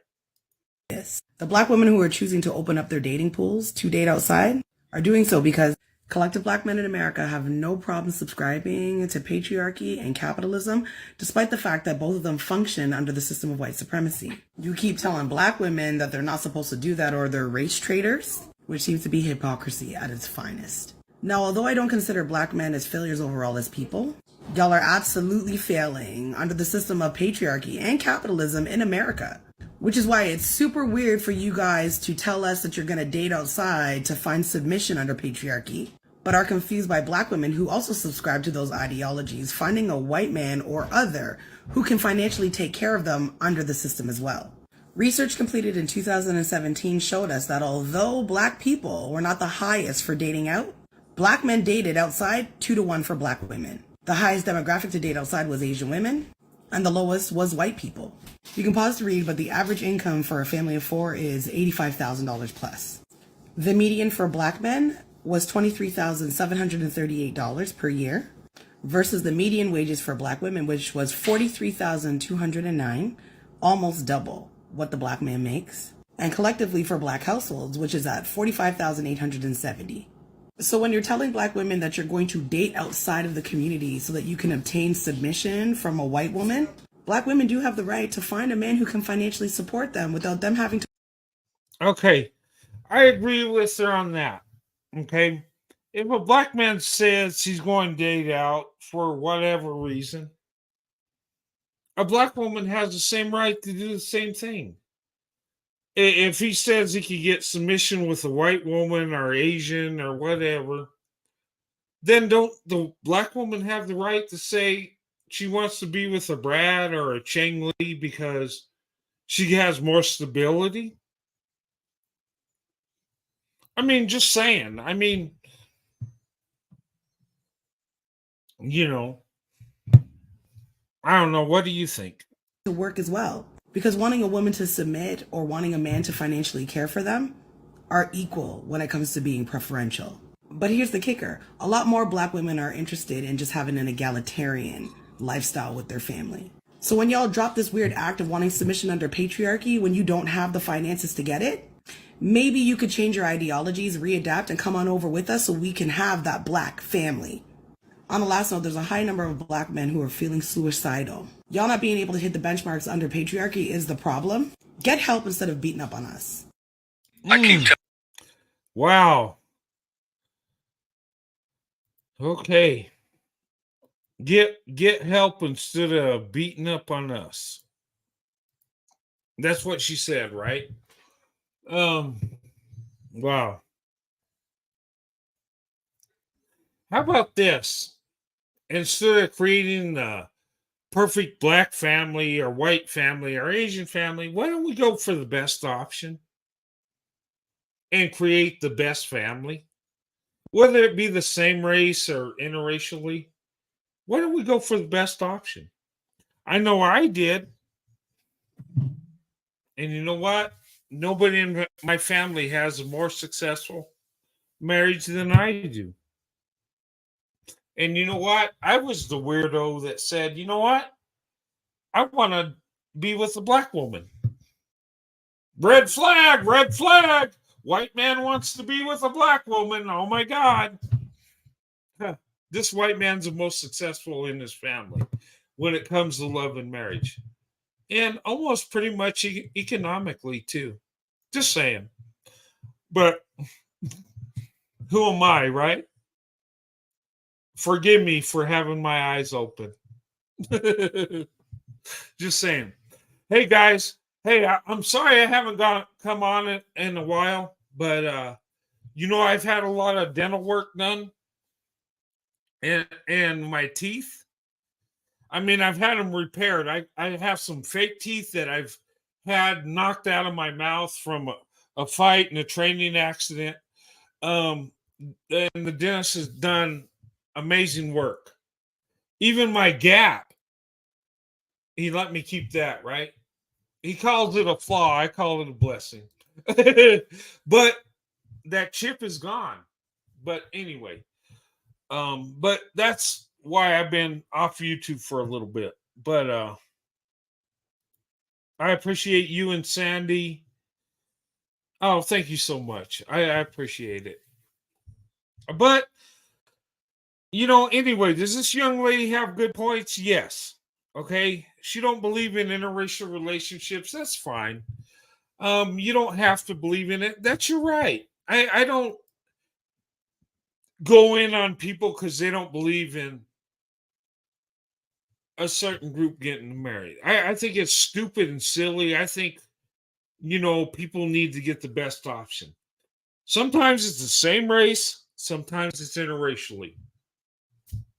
this. The black women who are choosing to open up their dating pools to date outside are doing so because collective black men in America have no problem subscribing to patriarchy and capitalism, despite the fact that both of them function under the system of white supremacy. You keep telling black women that they're not supposed to do that or they're race traitors, which seems to be hypocrisy at its finest. Now, although I don't consider black men as failures overall as people, y'all are absolutely failing under the system of patriarchy and capitalism in America. Which is why it's super weird for you guys to tell us that you're going to date outside to find submission under patriarchy, but are confused by black women who also subscribe to those ideologies, finding a white man or other who can financially take care of them under the system as well. Research completed in 2017 showed us that although black people were not the highest for dating out, black men dated outside 2-to-1 for black women. The highest demographic to date outside was Asian women, and the lowest was white people. You can pause to read, but the average income for a family of 4 is $85,000 plus. The median for black men was $23,738 per year versus the median wages for black women, which was $43,209, almost double what the black man makes. And collectively for black households, which is at $45,870. So when you're telling black women that you're going to date outside of the community so that you can obtain submission from a white woman, black women do have the right to find a man who can financially support them without them having to. Okay, I agree with her on that. Okay, if a black man says he's going to date out for whatever reason, a black woman has the same right to do the same thing. If he says he could get submission with a white woman or Asian or whatever, then don't the black woman have the right to say she wants to be with a Brad or a Cheng Li because she has more stability? I mean, just saying. I mean, you know, I don't know. What do you think? To work as well. Because wanting a woman to submit or wanting a man to financially care for them are equal when it comes to being preferential. But here's the kicker. A lot more black women are interested in just having an egalitarian lifestyle with their family. So when y'all drop this weird act of wanting submission under patriarchy when you don't have the finances to get it, maybe you could change your ideologies, readapt, and come on over with us so we can have that black family. On the last note, there's a high number of black men who are feeling suicidal. Y'all not being able to hit the benchmarks under patriarchy is the problem. Get help instead of beating up on us. Wow. Okay. Get help instead of beating up on us. That's what she said, right? Wow. How about this? Instead of creating the perfect black family or white family or Asian family, why don't we go for the best option and create the best family? Whether it be the same race or interracially, why don't we go for the best option? I know I did. And you know what? Nobody in my family has a more successful marriage than I do. And you know what? I was the weirdo that said, you know what? I want to be with a black woman. Red flag, red flag. White man wants to be with a black woman. Oh my God. This white man's the most successful in his family when it comes to love and marriage. And almost pretty much economically, too. Just saying. But who am I, right? Forgive me for having my eyes open. Just saying. Hey, guys. Hey, I'm sorry I haven't come on it in a while, but I've had a lot of dental work done and my teeth. I mean, I've had them repaired. I have some fake teeth that I've had knocked out of my mouth from a fight and a training accident. And the dentist has done amazing work. Even my gap, he let me keep that, right? He calls it a flaw. I call it a blessing. But that chip is gone. But anyway, but that's why I've been off YouTube for a little bit. But I appreciate you and Sandy Oh, thank you so much. I appreciate it. But anyway, does this young lady have good points? Yes. Okay. She don't believe in interracial relationships. That's fine. You don't have to believe in it. That's your right. I don't go in on people because they don't believe in a certain group getting married. I think it's stupid and silly. I think, people need to get the best option. Sometimes it's the same race, sometimes it's interracially.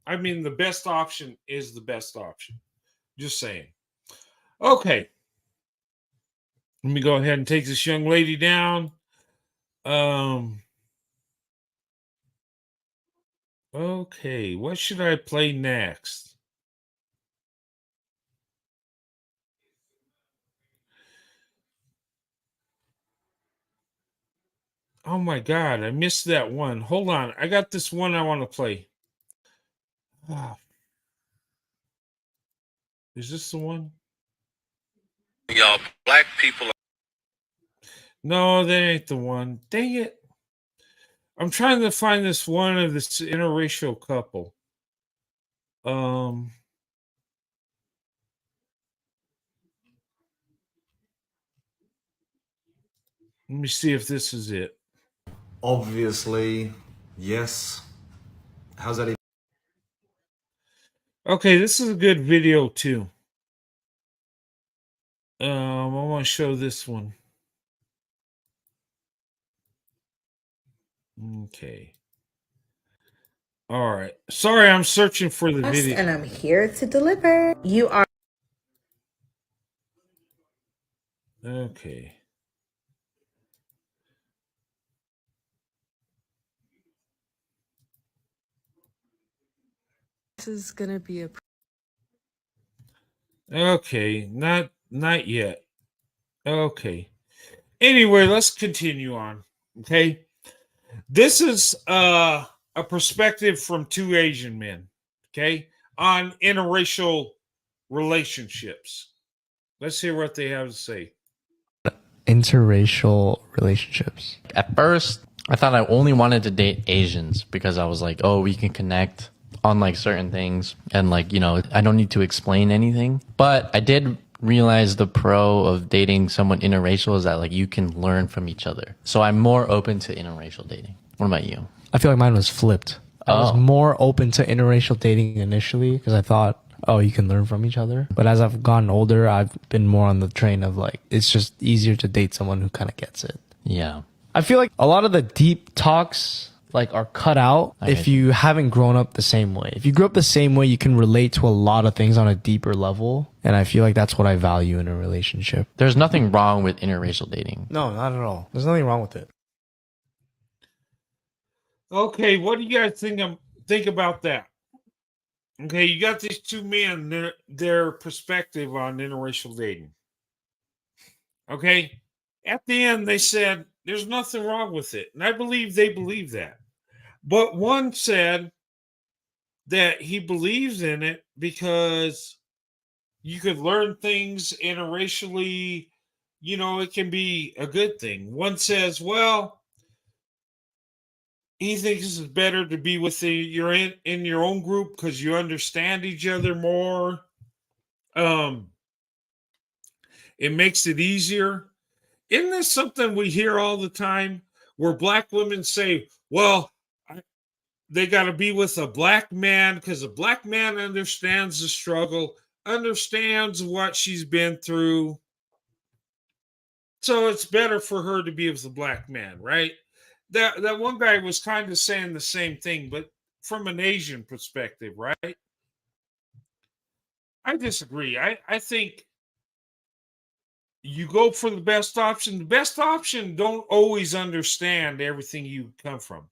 I mean, the best option is the best option. Just saying. Okay. Let me go ahead and take this young lady down. Okay, what should I play next? Oh my god, I missed that one. Hold on. I got this one I want to play. Ah, is this the one? Y'all black people. No, that ain't the one. Dang it. I'm trying to find this one of this interracial couple. Let me see if this is it. Obviously, yes. How's that even? Okay, this is a good video too. I want to show this one. Okay. All right. Sorry, I'm searching for the video. And I'm here to deliver. You are. Okay. This is gonna be a. Okay, not yet. Okay. Anyway, let's continue on. Okay. This is a perspective from two Asian men, okay, on interracial relationships. Let's hear what they have to say. Interracial relationships. At first, I thought I only wanted to date Asians because I was like, oh, we can connect on like certain things and like, I don't need to explain anything. But I did realize the pro of dating someone interracial is that like you can learn from each other. So I'm more open to interracial dating. What about you? I feel like mine was flipped. I was more open to interracial dating initially because I thought, oh, you can learn from each other. But as I've gotten older, I've been more on the train of like, it's just easier to date someone who kind of gets it. Yeah. I feel like a lot of the deep talks like are cut out if you haven't grown up the same way. If you grew up the same way, you can relate to a lot of things on a deeper level. And I feel like that's what I value in a relationship. There's nothing wrong with interracial dating. No, not at all. There's nothing wrong with it. Okay, what do you guys think about that? Okay, you got these two men, their perspective on interracial dating. Okay, at the end they said there's nothing wrong with it, and I believe they believe that. But one said that he believes in it because you could learn things interracially. It can be a good thing. One says, well, he thinks it's better to be with you're in your own group because you understand each other more. It makes it easier. Isn't this something we hear all the time where black women say, well, they got to be with a black man because a black man understands the struggle, understands what she's been through. So it's better for her to be with a black man, right? That one guy was kind of saying the same thing, but from an Asian perspective, right? I disagree. I think you go for the best option. The best option don't always understand everything you come from.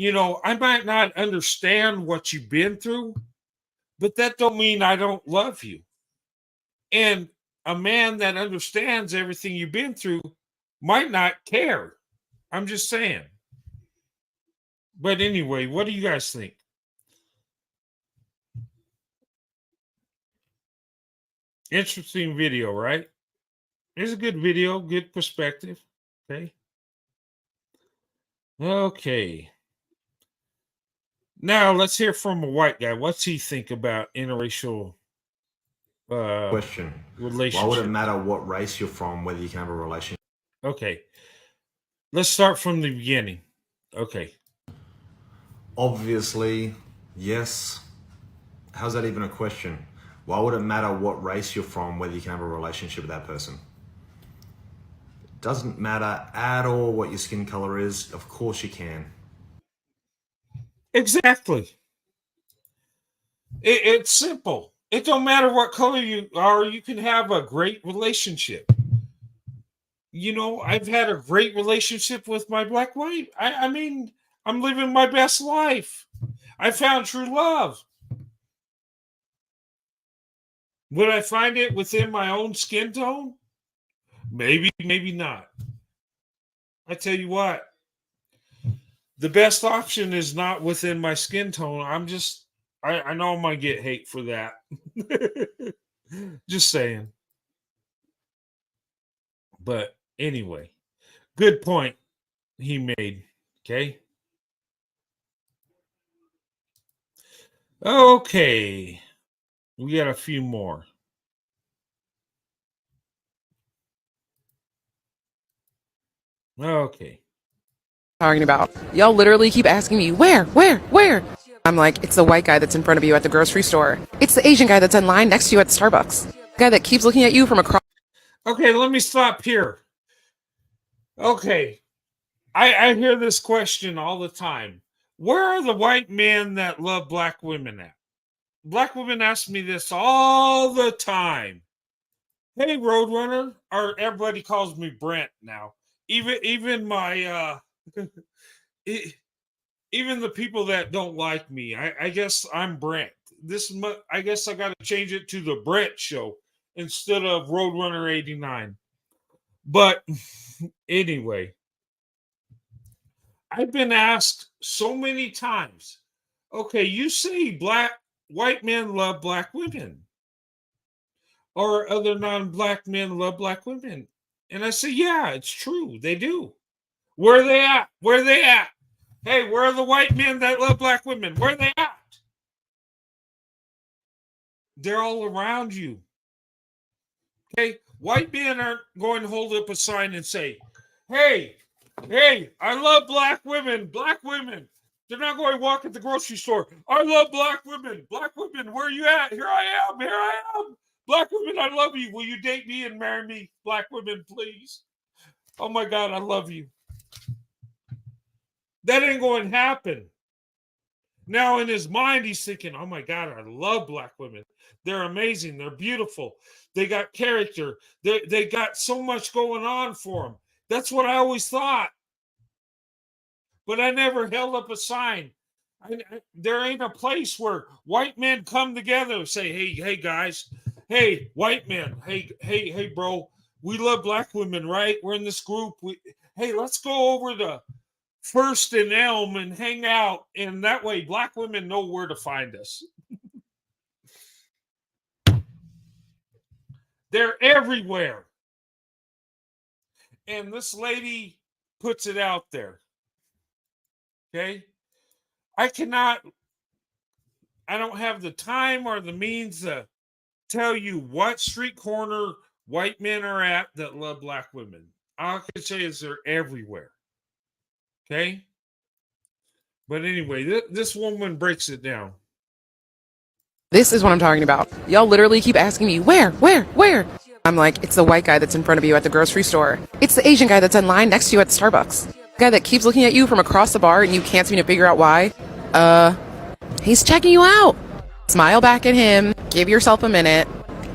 I might not understand what you've been through, but that don't mean I don't love you. And a man that understands everything you've been through might not care. I'm just saying. But anyway, what do you guys think? Interesting video, right? It's a good video, good perspective. Okay. Okay. Now let's hear from a white guy. What's he think about interracial Question. relationship? Why would it matter what race you're from, whether you can have a relationship? Okay. Let's start from the beginning. Okay. Obviously, yes. How's that even a question? Why would it matter what race you're from, whether you can have a relationship with that person? It doesn't matter at all what your skin color is. Of course you can. Exactly. It's simple. It don't matter what color you are, you can have a great relationship. You know, I've had a great relationship with my black wife. I mean, I'm living my best life. I found true love. Would I find it within my own skin tone? Maybe, maybe not. I tell you what, the best option is not within my skin tone. I know I might get hate for that. Just saying. But anyway, good point he made. Okay. Okay. We got a few more. Okay. Talking about. Y'all literally keep asking me, where? I'm like, it's the white guy that's in front of you at the grocery store. It's the Asian guy that's in line next to you at Starbucks. The guy that keeps looking at you from across. Okay, let me stop here. Okay. I hear this question all the time. Where are the white men that love black women at? Black women ask me this all the time. Hey, Roadrunner, or everybody calls me Brent now. Even my even the people that don't like me, I guess I'm Brent. I guess I got to change it to the Brent Show instead of Roadrunner 89. But anyway, I've been asked so many times. Okay, you say white men love black women, or other non-black men love black women, and I say, yeah, it's true, they do. Where are they at? Where are they at? Hey, where are the white men that love black women? Where are they at? They're all around you. Okay, white men aren't going to hold up a sign and say, hey, I love black women. Black women. They're not going to walk at the grocery store. I love black women. Black women, where are you at? Here I am. Here I am. Black women, I love you. Will you date me and marry me? Black women, please. Oh my God, I love you. That ain't going to happen. Now in his mind, he's thinking, oh my God, I love black women. They're amazing. They're beautiful. They got character. They got so much going on for them. That's what I always thought. But I never held up a sign. There ain't a place where white men come together and say, hey, guys. Hey, white men. Hey, bro. We love black women, right? We're in this group. Hey, let's go over to First and Elm and hang out. And that way, black women know where to find us. They're everywhere. And this lady puts it out there. Okay? I don't have the time or the means to tell you what street corner white men are at that love black women. All I can say is they're everywhere. Okay? But anyway, this woman breaks it down. This is what I'm talking about. Y'all literally keep asking me, where? I'm like, it's the white guy that's in front of you at the grocery store. It's the Asian guy that's in line next to you at Starbucks. The guy that keeps looking at you from across the bar and you can't seem to figure out why. He's checking you out. Smile back at him. Give yourself a minute.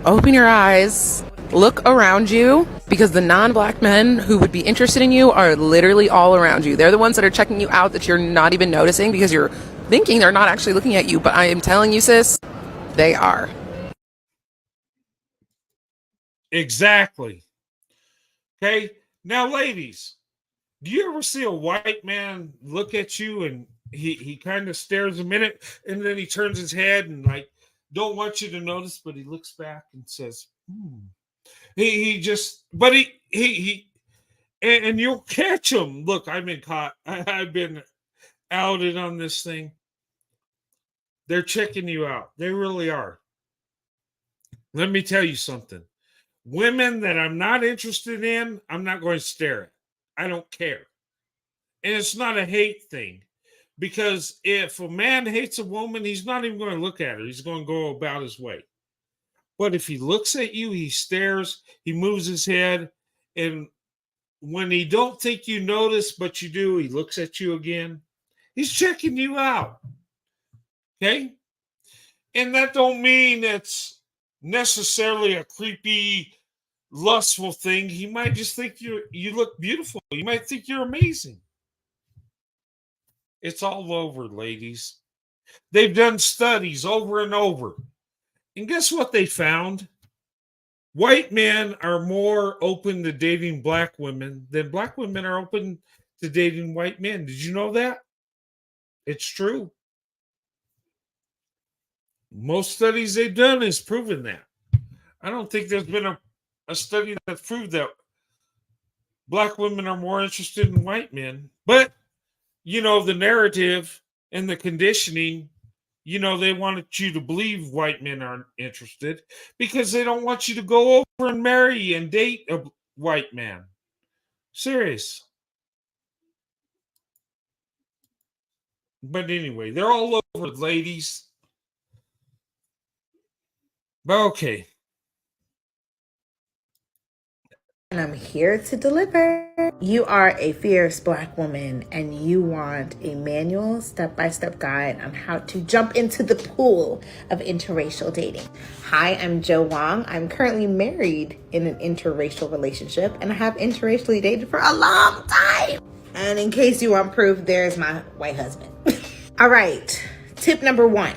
Open your eyes. Look around you, because the non-black men who would be interested in you are literally all around you. They're the ones that are checking you out that you're not even noticing because you're thinking they're not actually looking at you. But I am telling you, sis, they are. Exactly. Okay. Now, ladies, do you ever see a white man look at you and he kind of stares a minute and then he turns his head and like don't want you to notice, but he looks back and says, He and you'll catch them. Look, I've been caught. I've been outed on this thing. They're checking you out. They really are. Let me tell you something. Women that I'm not interested in, I'm not going to stare at. I don't care. And it's not a hate thing. Because if a man hates a woman, he's not even going to look at her. He's going to go about his way. But if he looks at you, he stares, he moves his head, and when he don't think you notice, but you do, he looks at you again. He's checking you out. Okay? And that don't mean it's necessarily a creepy, lustful thing. He might just think you look beautiful. You might think you're amazing. It's all over, ladies. They've done studies over and over. And guess what they found? White men are more open to dating black women than black women are open to dating white men. Did you know that? It's true. Most studies they've done has proven that. I don't think there's been a study that's proved that black women are more interested in white men. But, the narrative and the conditioning, they wanted you to believe white men aren't interested because they don't want you to go over and marry and date a white man. Serious. But anyway, they're all over, ladies. But okay. And I'm here to deliver. You are a fierce Black woman and you want a manual step-by-step guide on how to jump into the pool of interracial dating. Hi, I'm Jo Wong. I'm currently married in an interracial relationship and I have interracially dated for a long time. And in case you want proof, there's my white husband. All right, tip number 1.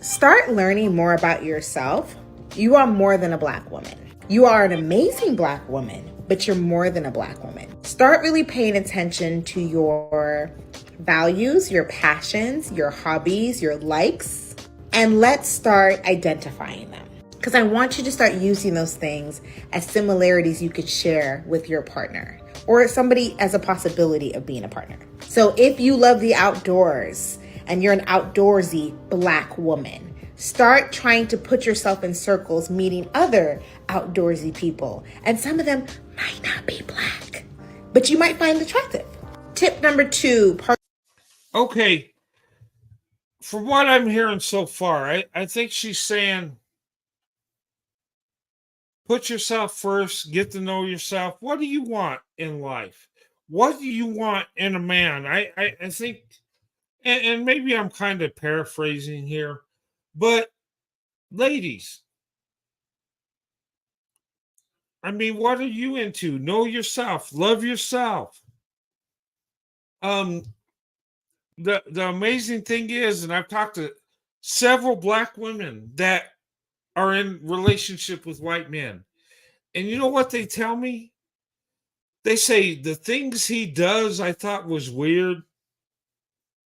Start learning more about yourself. You are more than a Black woman. You are an amazing Black woman, but you're more than a Black woman. Start really paying attention to your values, your passions, your hobbies, your likes, and let's start identifying them. Because I want you to start using those things as similarities you could share with your partner or somebody as a possibility of being a partner. So if you love the outdoors and you're an outdoorsy Black woman, start trying to put yourself in circles, meeting other outdoorsy people. And some of them might not be Black, but you might find attractive. Tip number 2. Okay. From what I'm hearing so far, I think she's saying, put yourself first, get to know yourself. What do you want in life? What do you want in a man? I think, and maybe I'm kind of paraphrasing here, but ladies, I mean, what are you into? Know yourself, love yourself. The amazing thing is, and I've talked to several Black women that are in relationship with white men, and you know what they tell me? They say the things he does I thought was weird,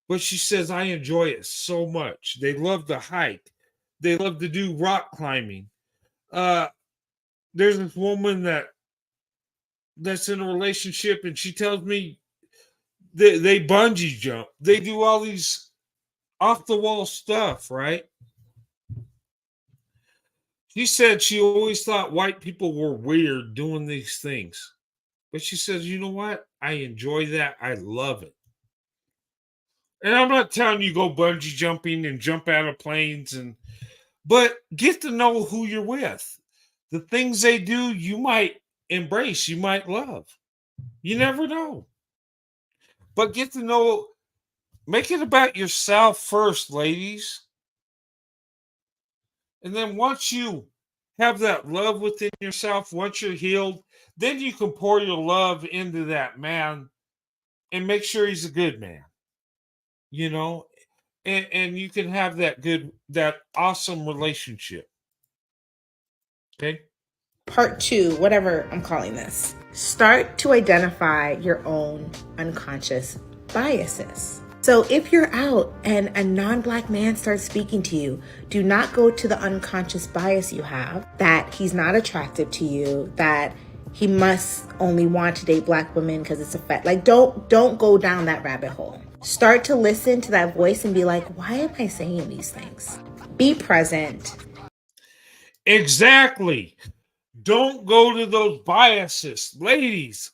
but she says I enjoy it so much. They love to hike. They love to do rock climbing. There's this woman that's in a relationship, and she tells me they bungee jump. They do all these off the wall stuff, right? She said she always thought white people were weird doing these things. But she says, you know what? I enjoy that. I love it. And I'm not telling you go bungee jumping and jump out of planes, but get to know who you're with. The things they do, you might embrace, you might love. You never know. But get to know, make it about yourself first, ladies. And then once you have that love within yourself, once you're healed, then you can pour your love into that man and make sure he's a good man. And you can have that awesome relationship. Okay. Part 2, whatever I'm calling this. Start to identify your own unconscious biases. So if you're out and a non-Black man starts speaking to you, do not go to the unconscious bias you have that he's not attractive to you, that he must only want to date black women because it's a fact. Like, don't go down that rabbit hole. Start to listen to that voice and be like, why am I saying these things? Be present. Exactly. Don't go to those biases, ladies.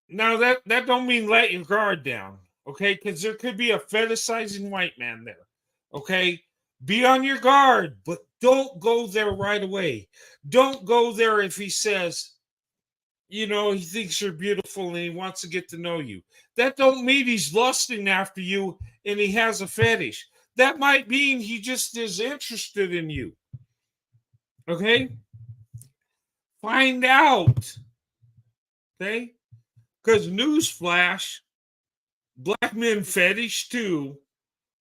Now that don't mean let your guard down, okay? Because there could be a fetishizing white man there, okay? Be on your guard, but don't go there right away. Don't go there if he says, you know, he thinks you're beautiful and he wants to get to know you. That don't mean he's lusting after you and he has a fetish. That might mean he just is interested in you. Okay? Find out. Okay? Because newsflash, black men fetish too.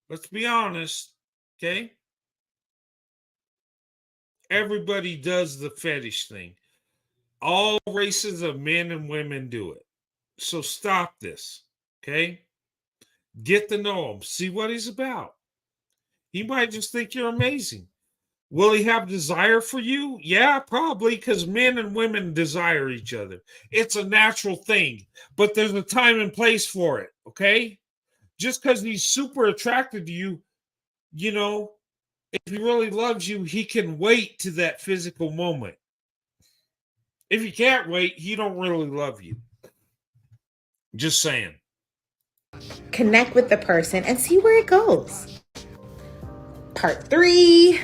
Let's be honest. Okay? Everybody does the fetish thing. All races of men and women do it. So stop this. Okay? Get to know him. See what he's about. He might just think you're amazing. Will he have desire for you? Yeah, probably, because men and women desire each other. It's a natural thing, but there's a time and place for it, okay? Just because he's super attracted to you, you know, if he really loves you, he can wait to that physical moment. If he can't wait, he don't really love you. Just saying. Connect with the person and see where it goes. Part 3.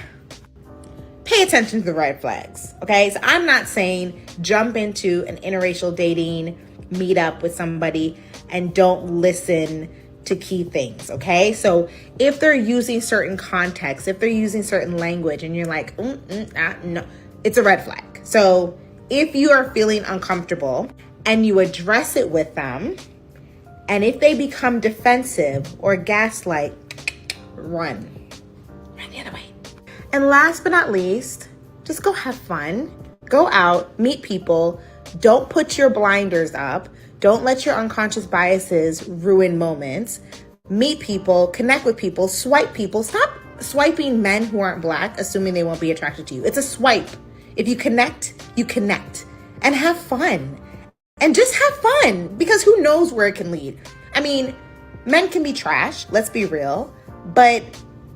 Pay attention to the red flags. Okay, so I'm not saying jump into an interracial dating meetup with somebody and don't listen to key things. Okay, so if they're using certain context, if they're using certain language, and you're like, no, it's a red flag. So if you are feeling uncomfortable and you address it with them, and if they become defensive or gaslight, run the other way. And last but not least, just go have fun. Go out, meet people. Don't put your blinders up. Don't let your unconscious biases ruin moments. Meet people, connect with people, swipe people. Stop swiping men who aren't black, assuming they won't be attracted to you. It's a swipe. If you connect, you connect. And have fun. And just have fun, because who knows where it can lead. I mean, men can be trash, let's be real, but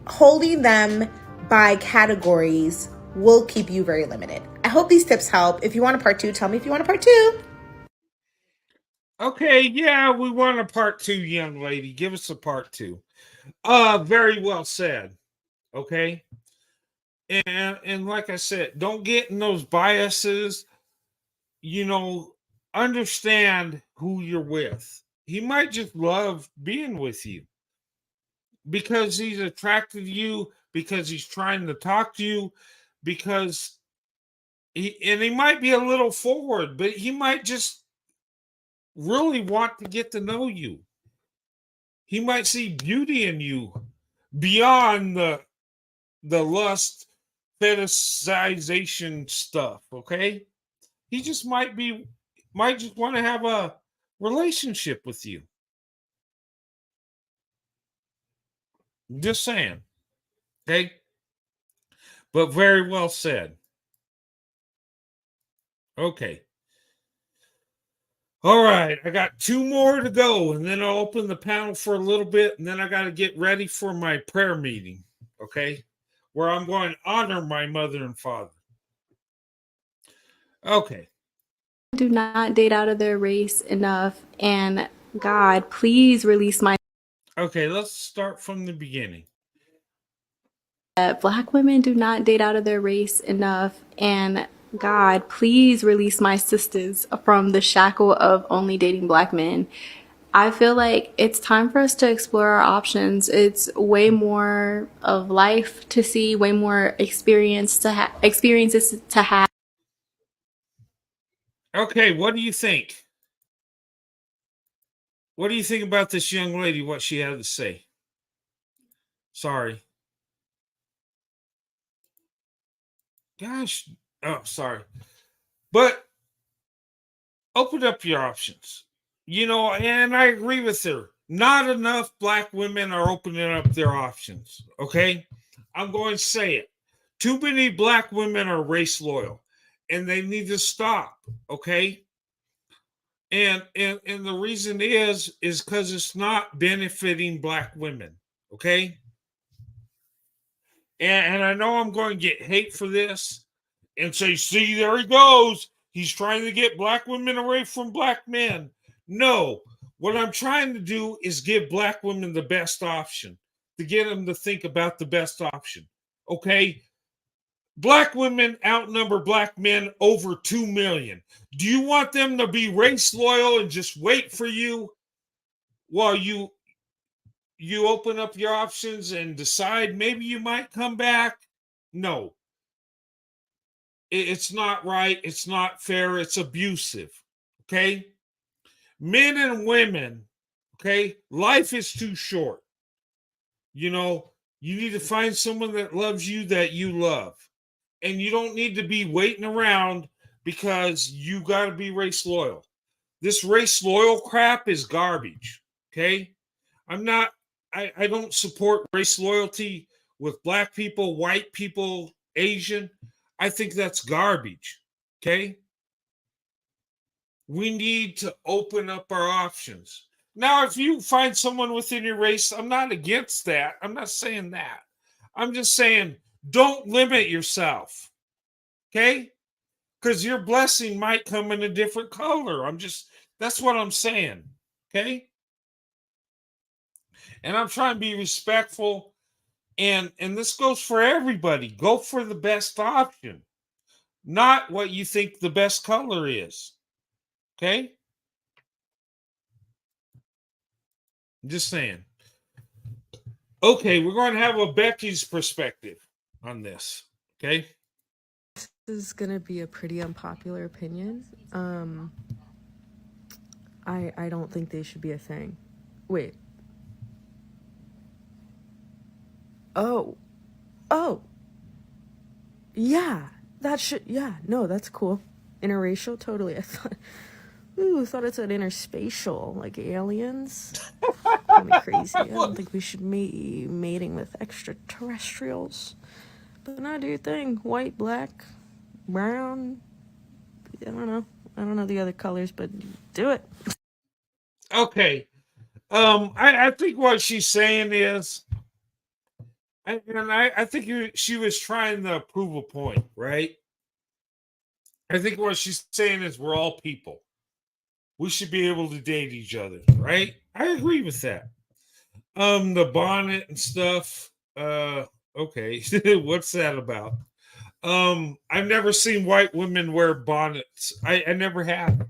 holding them by categories will keep you very limited. I hope these tips help. If you want a part 2, tell me if you want a part 2. Okay, yeah, we want a part 2, young lady. Give us a part 2. Very well said. Okay. And like I said, don't get in those biases. You know, understand who you're with. He might just love being with you because he's attracted to you, because he's trying to talk to you, because he might be a little forward, but he might just really want to get to know you. He might see beauty in you beyond the lust fetishization stuff, okay? He just might just want to have a relationship with you. Just saying. Okay? But very well said. Okay. All right, I got 2 more to go, and then I'll open the panel for a little bit, and then I got to get ready for my prayer meeting, okay? Where I'm going to honor my mother and father. Okay. Do not date out of their race enough, and God, please release my Okay, let's start from the beginning. Black women do not date out of their race enough, and God, please release my sisters from the shackle of only dating black men. I feel like it's time for us to explore our options. It's way more of life to see, way more experiences to have. Okay, what do you think? What do you think about this young lady, what she had to say? Sorry. Gosh. Oh, sorry. But open up your options. You know, and I agree with her. Not enough black women are opening up their options. Okay? I'm going to say it. Too many black women are race loyal. and they need to stop. Okay. And the reason is because it's not benefiting black women. Okay. And I know I'm going to get hate for this and say, see, there he goes. He's trying to get black women away from black men. No, what I'm trying to do is give black women the best option, to get them to think about the best option. Okay. Black women outnumber black men over 2 million. Do you want them to be race loyal and just wait for you while you open up your options and decide maybe you might come back? No. It's not right. It's not fair. It's abusive. Okay? Men and women, okay? Life is too short. You know, you need to find someone that loves you that you love. And you don't need to be waiting around because you got to be race loyal. This race loyal crap is garbage. Okay? I don't support race loyalty with black people, white people, Asian. I think that's garbage. Okay? We need to open up our options. Now, if you find someone within your race, I'm not against that. I'm not saying that. I'm just saying don't limit yourself. Okay? Because your blessing might come in a different color. That's what I'm saying. Okay? And I'm trying to be respectful. And this goes for everybody. Go for the best option, not what you think the best color is. Okay? I'm just saying. Okay, we're going to have a Becky's perspective on this. Okay? This is gonna be a pretty unpopular opinion. I don't think they should be a thing. Wait. Oh. Yeah. No, that's cool. Interracial, totally. I thought it said interspatial, like aliens. Call me crazy. I don't think we should be mating with extraterrestrials. But no, do your thing. White, black, brown. I don't know. I don't know the other colors, but do it. Okay. I think what she's saying is, I think she was trying to prove a point, right? I think what she's saying is we're all people. We should be able to date each other, right? I agree with that. The bonnet and stuff. Okay, what's that about? I've never seen white women wear bonnets. I never have,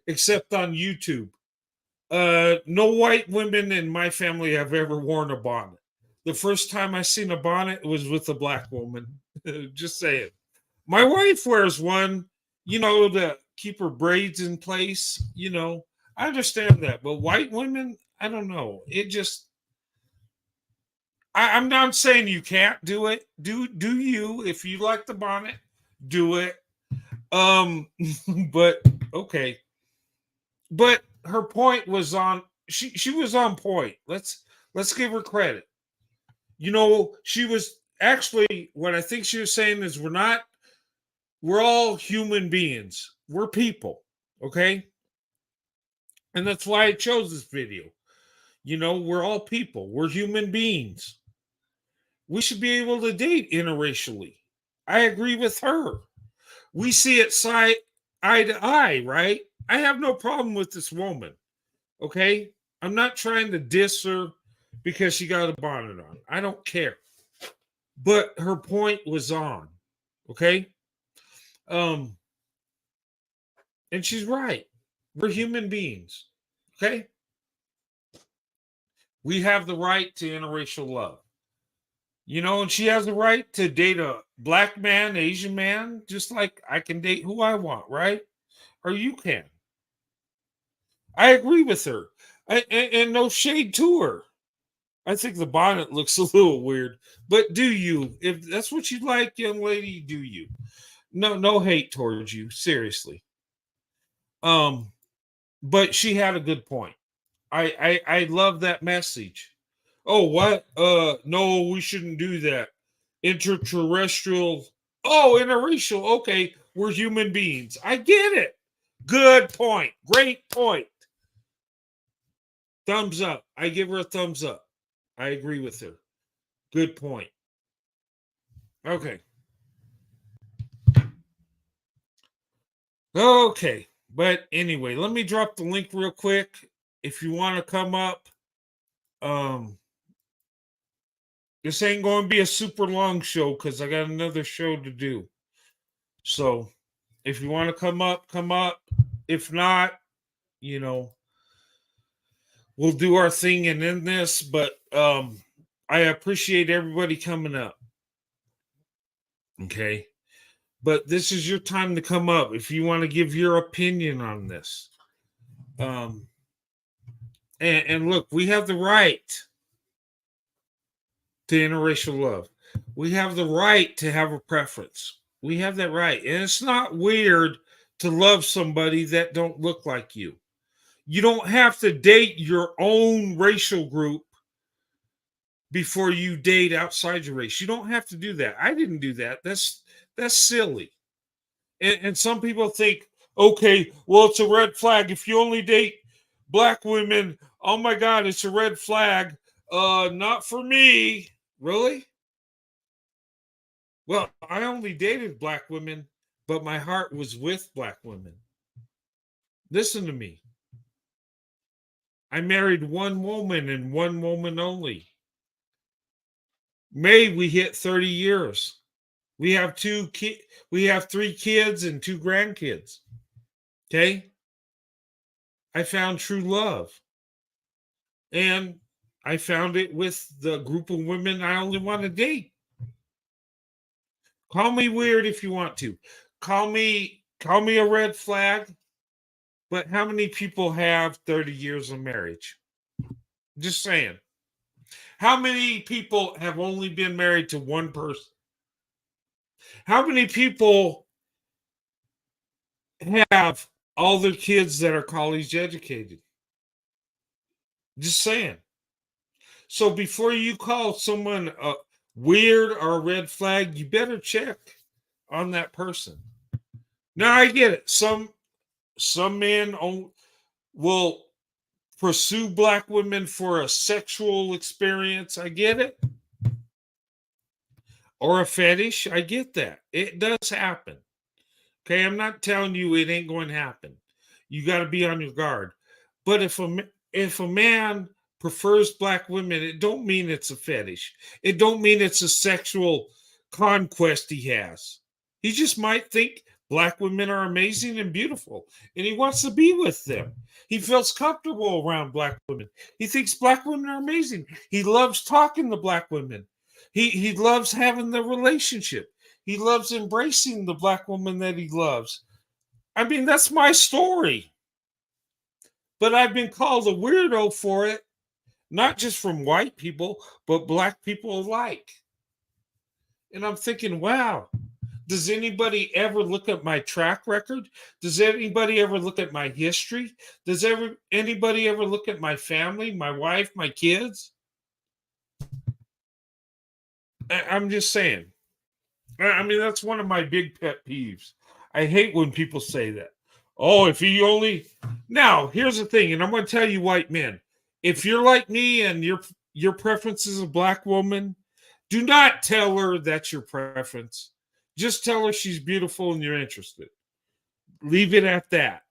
except on YouTube. No white women in my family have ever worn a bonnet. The first time I seen a bonnet was with a black woman. Just saying. My wife wears one, to keep her braids in place. I understand that, but white women, I don't know. I'm not saying you can't do it. Do you? If you like the bonnet, do it. But okay. But her point was on. She was on point. Let's give her credit. She was actually, what I think she was saying is we're all human beings. We're people. Okay. And that's why I chose this video. We're all people. We're human beings. We should be able to date interracially. I agree with her. We see it eye to eye, right? I have no problem with this woman. Okay? I'm not trying to diss her because she got a bonnet on. I don't care. But her point was on. Okay? And she's right. We're human beings. Okay? We have the right to interracial love. And she has the right to date a black man, Asian man, just like I can date who I want, right? Or you can. I agree with her. And no shade to her. I think the bonnet looks a little weird, but do you? If that's what you like, young lady, do you? No hate towards you, seriously. But she had a good point. I love that message. Oh, what? No, we shouldn't do that. Interterrestrial. Oh, interracial. Okay. We're human beings. I get it. Good point. Great point. Thumbs up. I give her a thumbs up. I agree with her. Good point. Okay. Okay. But anyway, let me drop the link real quick. If you want to come up, this ain't going to be a super long show because I got another show to do. So if you want to come up, come up. If not, you know, we'll do our thing and end this. But I appreciate everybody coming up. Okay. But this is your time to come up if you want to give your opinion on this. And look, we have the right to interracial love. We have the right to have a preference. We have that right. And it's not weird to love somebody that don't look like you. You don't have to date your own racial group before you date outside your race. You don't have to do that. I didn't do that. That's silly. And some people think, okay, well, it's a red flag. If you only date black women, oh my God, it's a red flag. Not for me. Really? Well, I only dated black women, but my heart was with black women. Listen to me. I married one woman and one woman only. May we hit 30 years. We have we have 3 kids and 2 grandkids. Okay? I found true love. And I found it with the group of women I only want to date. Call me weird if you want to. Call me a red flag. But how many people have 30 years of marriage? Just saying. How many people have only been married to one person? How many people have all their kids that are college educated? Just saying. So before you call someone a weird or a red flag, you better check on that person. Now I get it. Some men will pursue black women for a sexual experience. I get it. Or a fetish. I get that. It does happen. Okay, I'm not telling you it ain't going to happen. You got to be on your guard. But if a man prefers black women, it don't mean it's a fetish. It don't mean it's a sexual conquest he has. He just might think black women are amazing and beautiful, and he wants to be with them. He feels comfortable around black women. He thinks black women are amazing. He loves talking to black women. He loves having the relationship. He loves embracing the black woman that he loves. I mean, that's my story. But I've been called a weirdo for it, not just from white people, but black people alike. And I'm thinking, wow, does anybody ever look at my track record? Does anybody ever look at my history? Does anybody ever look at my family, my wife, my kids? I'm just saying. I mean, that's one of my big pet peeves. I hate when people say that. Oh, if you only... Now, here's the thing, and I'm going to tell you white men. If you're like me and your preference is a black woman, do not tell her that's your preference. Just tell her she's beautiful and you're interested. Leave it at that.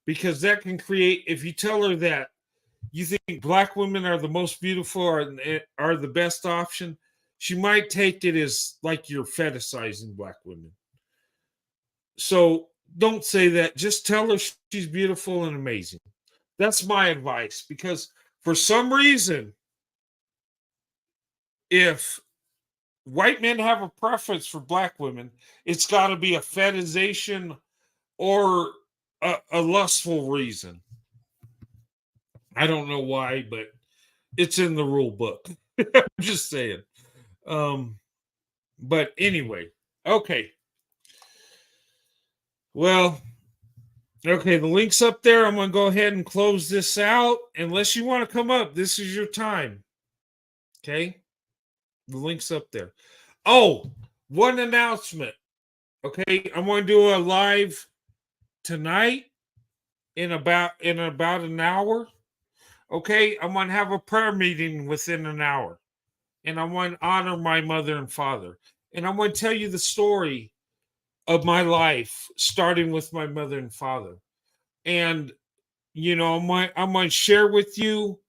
Because that can create... If you tell her that you think black women are the most beautiful or are the best option, she might take it as like you're fetishizing black women. So don't say that. Just tell her she's beautiful and amazing. That's my advice. Because for some reason, if white men have a preference for black women, it's got to be a fetishization or a lustful reason. I don't know why, but it's in the rule book. I'm just saying. But anyway, okay. Well, okay, the link's up there. I'm going to go ahead and close this out. Unless you want to come up, this is your time. Okay? The link's up there. Oh, one announcement. Okay, I'm going to do a live tonight in about an hour. Okay, I'm going to have a prayer meeting within an hour, and I want to honor my mother and father, and I'm going to tell you the story of my life, starting with my mother and father, and I'm going to share with you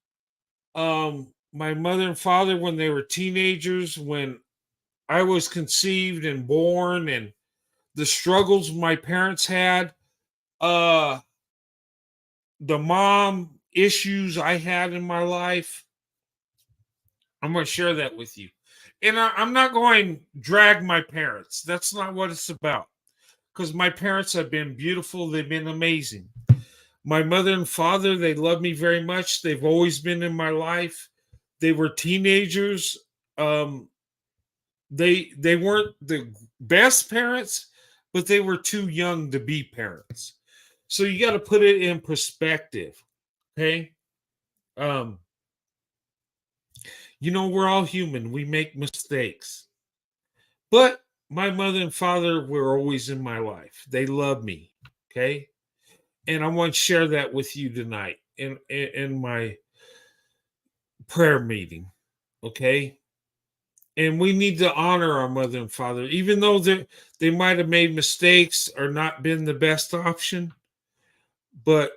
my mother and father when they were teenagers, when I was conceived and born, and the struggles my parents had, uh, the mom issues I had in my life. I'm going to share that with you. And I'm not going to drag my parents. That's not what it's about. Because my parents have been beautiful. They've been amazing. My mother and father, they love me very much. They've always been in my life. They were teenagers. Um, they weren't the best parents, but they were too young to be parents. So you got to put it in perspective. Okay. Um, we're all human. We make mistakes. But my mother and father were always in my life. They love me. Okay. And I want to share that with you tonight in my prayer meeting. Okay. And we need to honor our mother and father, even though they might have made mistakes or not been the best option. But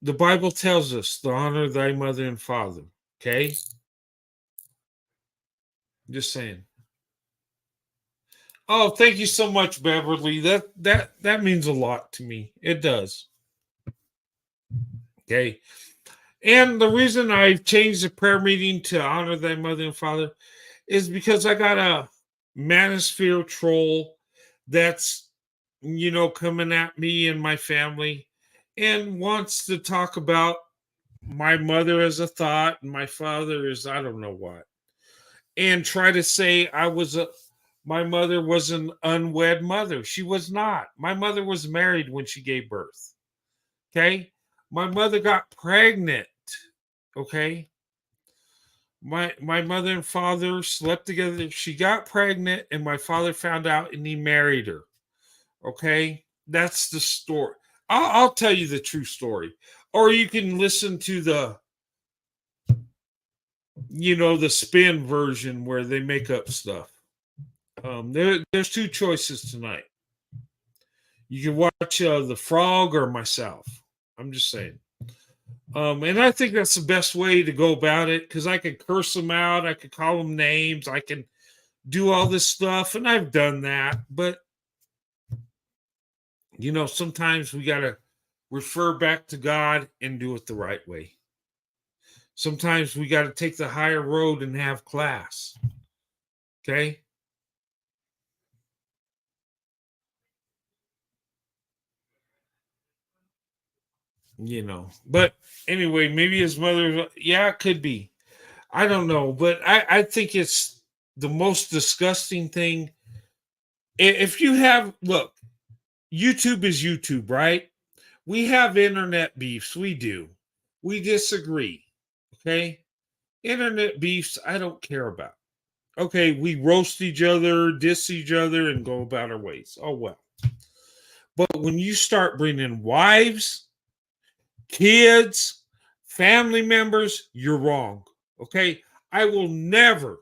the Bible tells us to honor thy mother and father. Okay. Just saying. Oh, thank you so much, Beverly. That means a lot to me. It does. Okay. And the reason I changed the prayer meeting to honor thy mother and father is because I got a manosphere troll that's coming at me and my family and wants to talk about my mother as a thought and my father is I don't know what, and try to say my mother was an unwed mother. She was not. My mother was married when she gave birth. Okay. My mother got pregnant. Okay. My mother and father slept together. She got pregnant and my father found out and he married her. Okay. That's the story. I'll tell you the true story. Or you can listen to the spin version where they make up stuff. There's two choices tonight. You can watch the frog or myself. I'm just saying. And I think that's the best way to go about it because I can curse them out. I can call them names. I can do all this stuff. And I've done that. But, sometimes we got to refer back to God and do it the right way. Sometimes we got to take the higher road and have class. Okay. But anyway, maybe his mother, yeah, it could be. I don't know. But I think it's the most disgusting thing. If you have, look, YouTube is YouTube, right? We have internet beefs. We do. We disagree. Okay. Internet beefs, I don't care about. Okay. We roast each other, diss each other, and go about our ways. Oh, well. But when you start bringing wives, kids, family members, you're wrong. Okay. I will never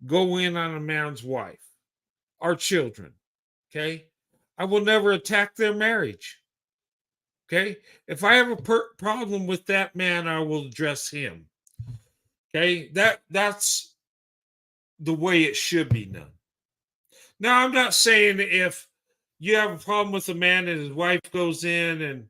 go in on a man's wife or children. Okay. I will never attack their marriage. Okay. If I have a problem with that man, I will address him. Okay. That's the way it should be done. Now, I'm not saying if you have a problem with a man and his wife goes in and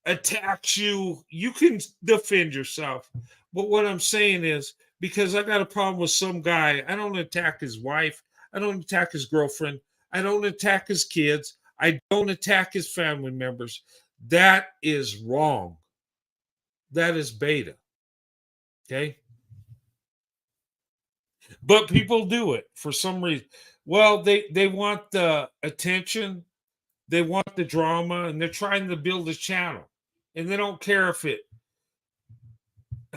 attacks you, you can defend yourself. But what I'm saying is because I got a problem with some guy, I don't attack his wife. I don't attack his girlfriend. I don't attack his kids. I don't attack his family members. That is wrong. That is beta. Okay. But people do it for some reason. Well, they want the attention, they want the drama, and they're trying to build a channel. And they don't care if it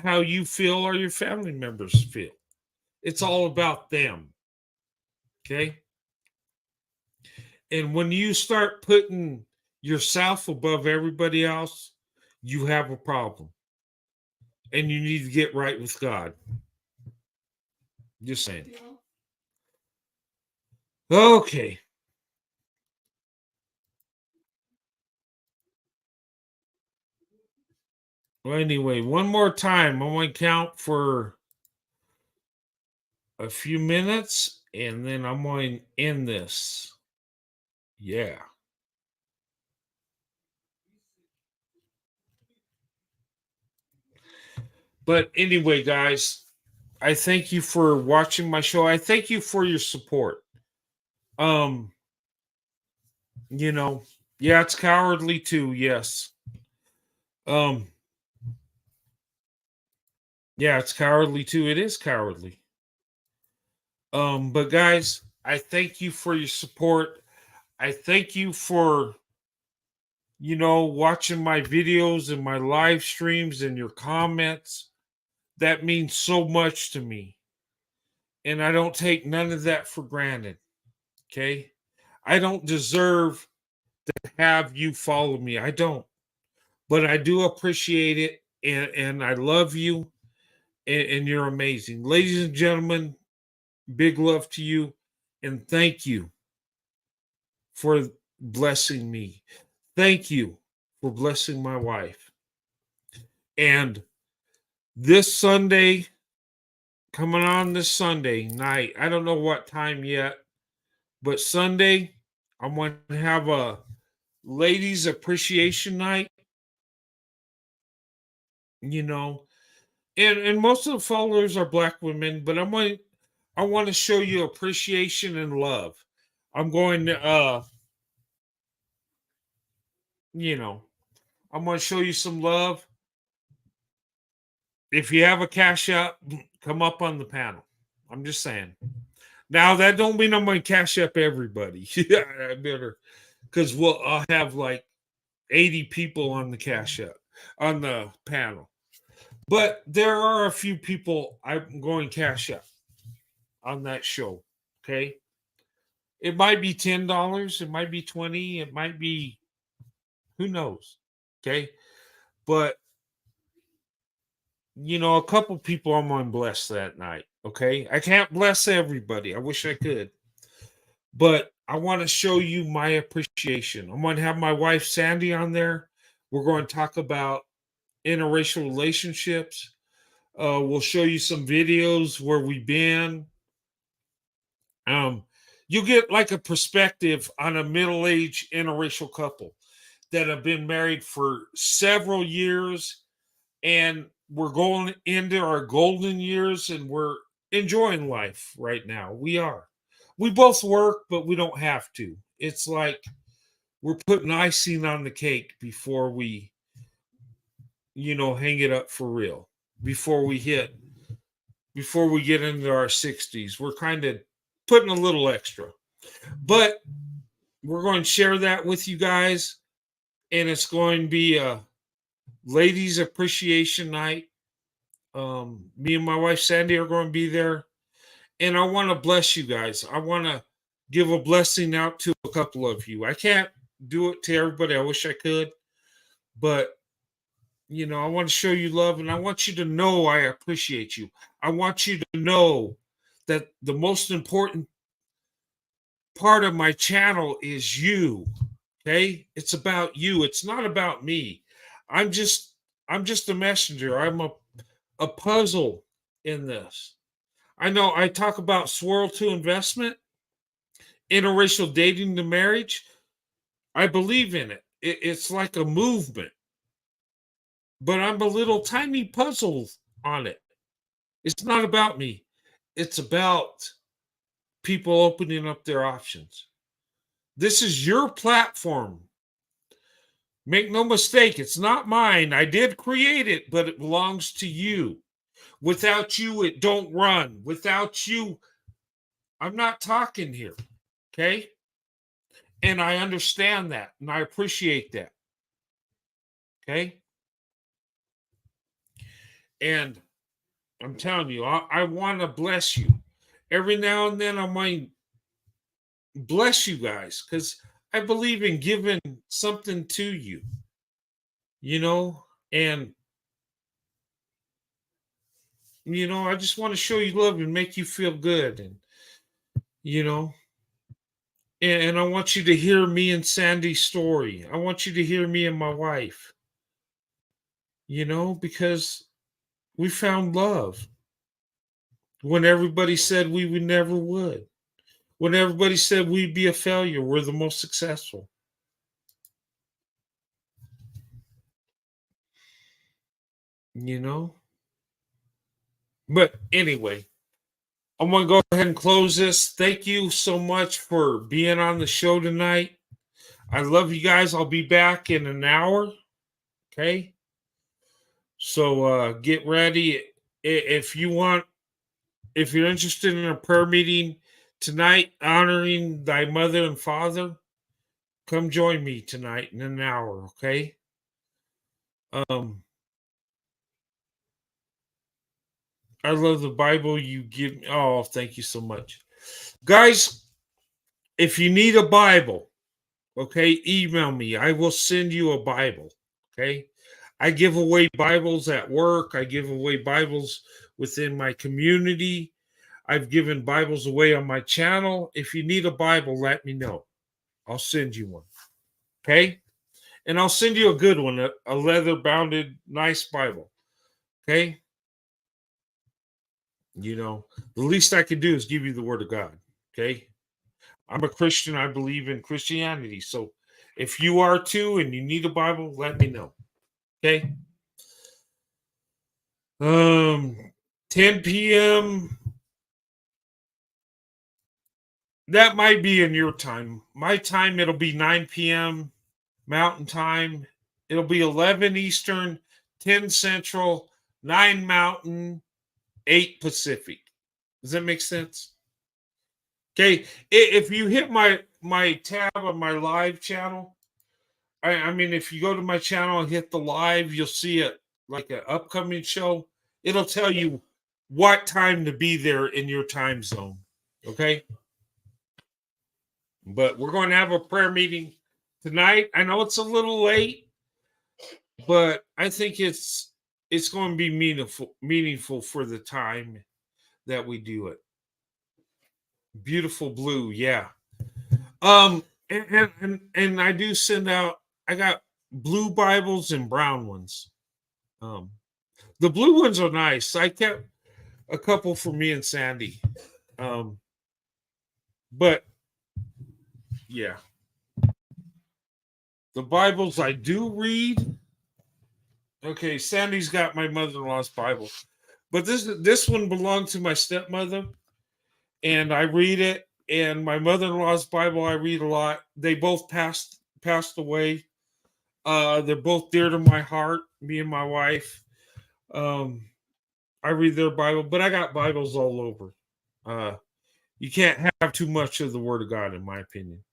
how you feel or your family members feel. It's all about them. Okay. And when you start putting yourself above everybody else, you have a problem. And you need to get right with God. Just saying. Okay. Well, anyway, one more time. I'm going to count for a few minutes and then I'm going to end this. Yeah. But anyway, guys, I thank you for watching my show. I thank you for your support. Um, you know, yeah, it's cowardly too, yes. Um, yeah, it's cowardly too. It is cowardly. But guys, I thank you for your support. I thank you for watching my videos and my live streams and your comments. That means so much to me. And I don't take none of that for granted. Okay? I don't deserve to have you follow me. I don't. But I do appreciate it and I love you and you're amazing. Ladies and gentlemen, big love to you and thank you for blessing me. Thank you for blessing my wife. And this Sunday, coming on this Sunday night, I don't know what time yet, but Sunday, I'm going to have a ladies appreciation night. And most of the followers are black women, but I want to show you appreciation and love. I'm going to I'm going to show you some love. If you have a cash app, come up on the panel. I'm just saying. Now that don't mean I'm going to cash up everybody. I better, because I'll have like 80 people on the cash app on the panel. But there are a few people I'm going cash up on that show. Okay. It might be $10, it might be 20, it might be who knows. Okay. But a couple people I'm going to bless that night. Okay. I can't bless everybody. I wish I could. But I want to show you my appreciation. I'm going to have my wife Sandy on there. We're going to talk about interracial relationships. We'll show you some videos where we've been. You get like a perspective on a middle-aged interracial couple that have been married for several years, and we're going into our golden years, and we're enjoying life right now. We are. We both work, but we don't have to. It's like we're putting icing on the cake before we, hang it up for real. Before we get into our 60s, we're kind of putting a little extra. But we're going to share that with you guys, and it's going to be a ladies appreciation night. Me and my wife Sandy are going to be there, and I want to bless you guys. I want to give a blessing out to a couple of you. I can't do it to everybody. I wish I could, but I want to show you love, and I want you to know I appreciate you. I want you to know that the most important part of my channel is you. Okay? It's about you. It's not about me. I'm just a messenger. I'm a puzzle in this. I know I talk about Swirl to investment, interracial dating to marriage. I believe in it. It's like a movement. But I'm a little tiny puzzle on it. It's not about me. It's about people opening up their options. This is your platform. Make no mistake, it's not mine. I did create it, but it belongs to you. Without you, it don't run. Without you, I'm not talking here. Okay? And I understand that, and I appreciate that. Okay? And I'm telling you, I want to bless you. Every now and then I might bless you guys because I believe in giving something to you, and I just want to show you love and make you feel good, and you know, and I want you to hear me and Sandy's story. I want you to hear me and my wife, because we found love when everybody said we would never would. When everybody said we'd be a failure, we're the most successful. You know? But anyway, I'm going to go ahead and close this. Thank you so much for being on the show tonight. I love you guys. I'll be back in an hour. Okay? So get ready. If you're interested in a prayer meeting tonight honoring thy mother and father, come join me tonight in an hour, okay? I love the Bible you give me. Oh, thank you so much. Guys, if you need a Bible, okay, email me. I will send you a Bible, okay? I give away Bibles at work. I give away Bibles within my community. I've given Bibles away on my channel. If you need a Bible, let me know. I'll send you one, okay? And I'll send you a good one, a leather-bounded, nice Bible, okay? The least I can do is give you the Word of God, okay? I'm a Christian. I believe in Christianity. So if you are too and you need a Bible, let me know, okay? 10 p.m. That might be in your time. My time, it'll be 9 p.m. Mountain Time. It'll be 11 Eastern, 10 Central, 9 Mountain, 8 Pacific. Does that make sense? Okay. If you hit my tab on my live channel, I mean, if you go to my channel and hit the live, you'll see it like an upcoming show. It'll tell you what time to be there in your time zone. Okay. But we're going to have a prayer meeting tonight. I know it's a little late, but I think it's going to be meaningful for the time that we do it. Beautiful blue, yeah. And I do send out. I got blue Bibles and brown ones. The blue ones are nice. I kept a couple for me and Sandy. But yeah, the Bibles I do read. Okay, Sandy's got my mother-in-law's Bible, but this one belonged to my stepmother, and I read it. And my mother-in-law's Bible I read a lot. They both passed away. They're both dear to my heart. Me and my wife. I read their Bible, but I got Bibles all over. You can't have too much of the Word of God, in my opinion.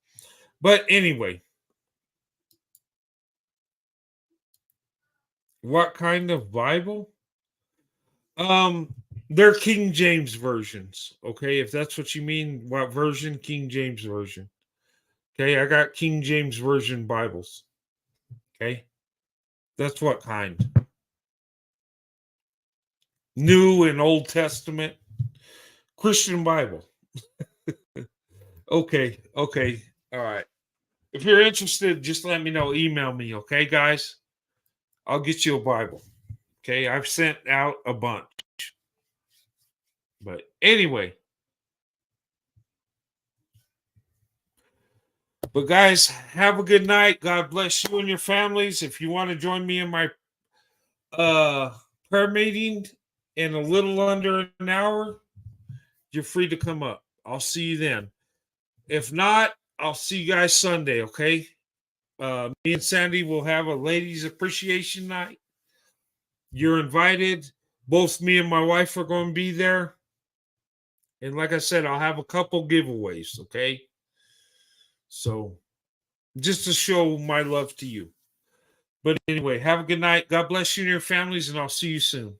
But anyway, what kind of Bible? They're King James versions. Okay, if that's what you mean, what version? King James version. Okay, I got King James version Bibles. Okay, that's what kind. New and Old Testament Christian Bible. Okay, all right. If you're interested, just let me know. Email me, okay, guys? I'll get you a Bible. Okay, I've sent out a bunch. But anyway, but guys, have a good night. God bless you and your families. If you want to join me in my prayer meeting in a little under an hour, you're free to come up. I'll see you then. If not, I'll see you guys Sunday, okay? Me and Sandy will have a ladies' appreciation night. You're invited. Both me and my wife are going to be there. And like I said, I'll have a couple giveaways, okay? So just to show my love to you. But anyway, have a good night. God bless you and your families, and I'll see you soon.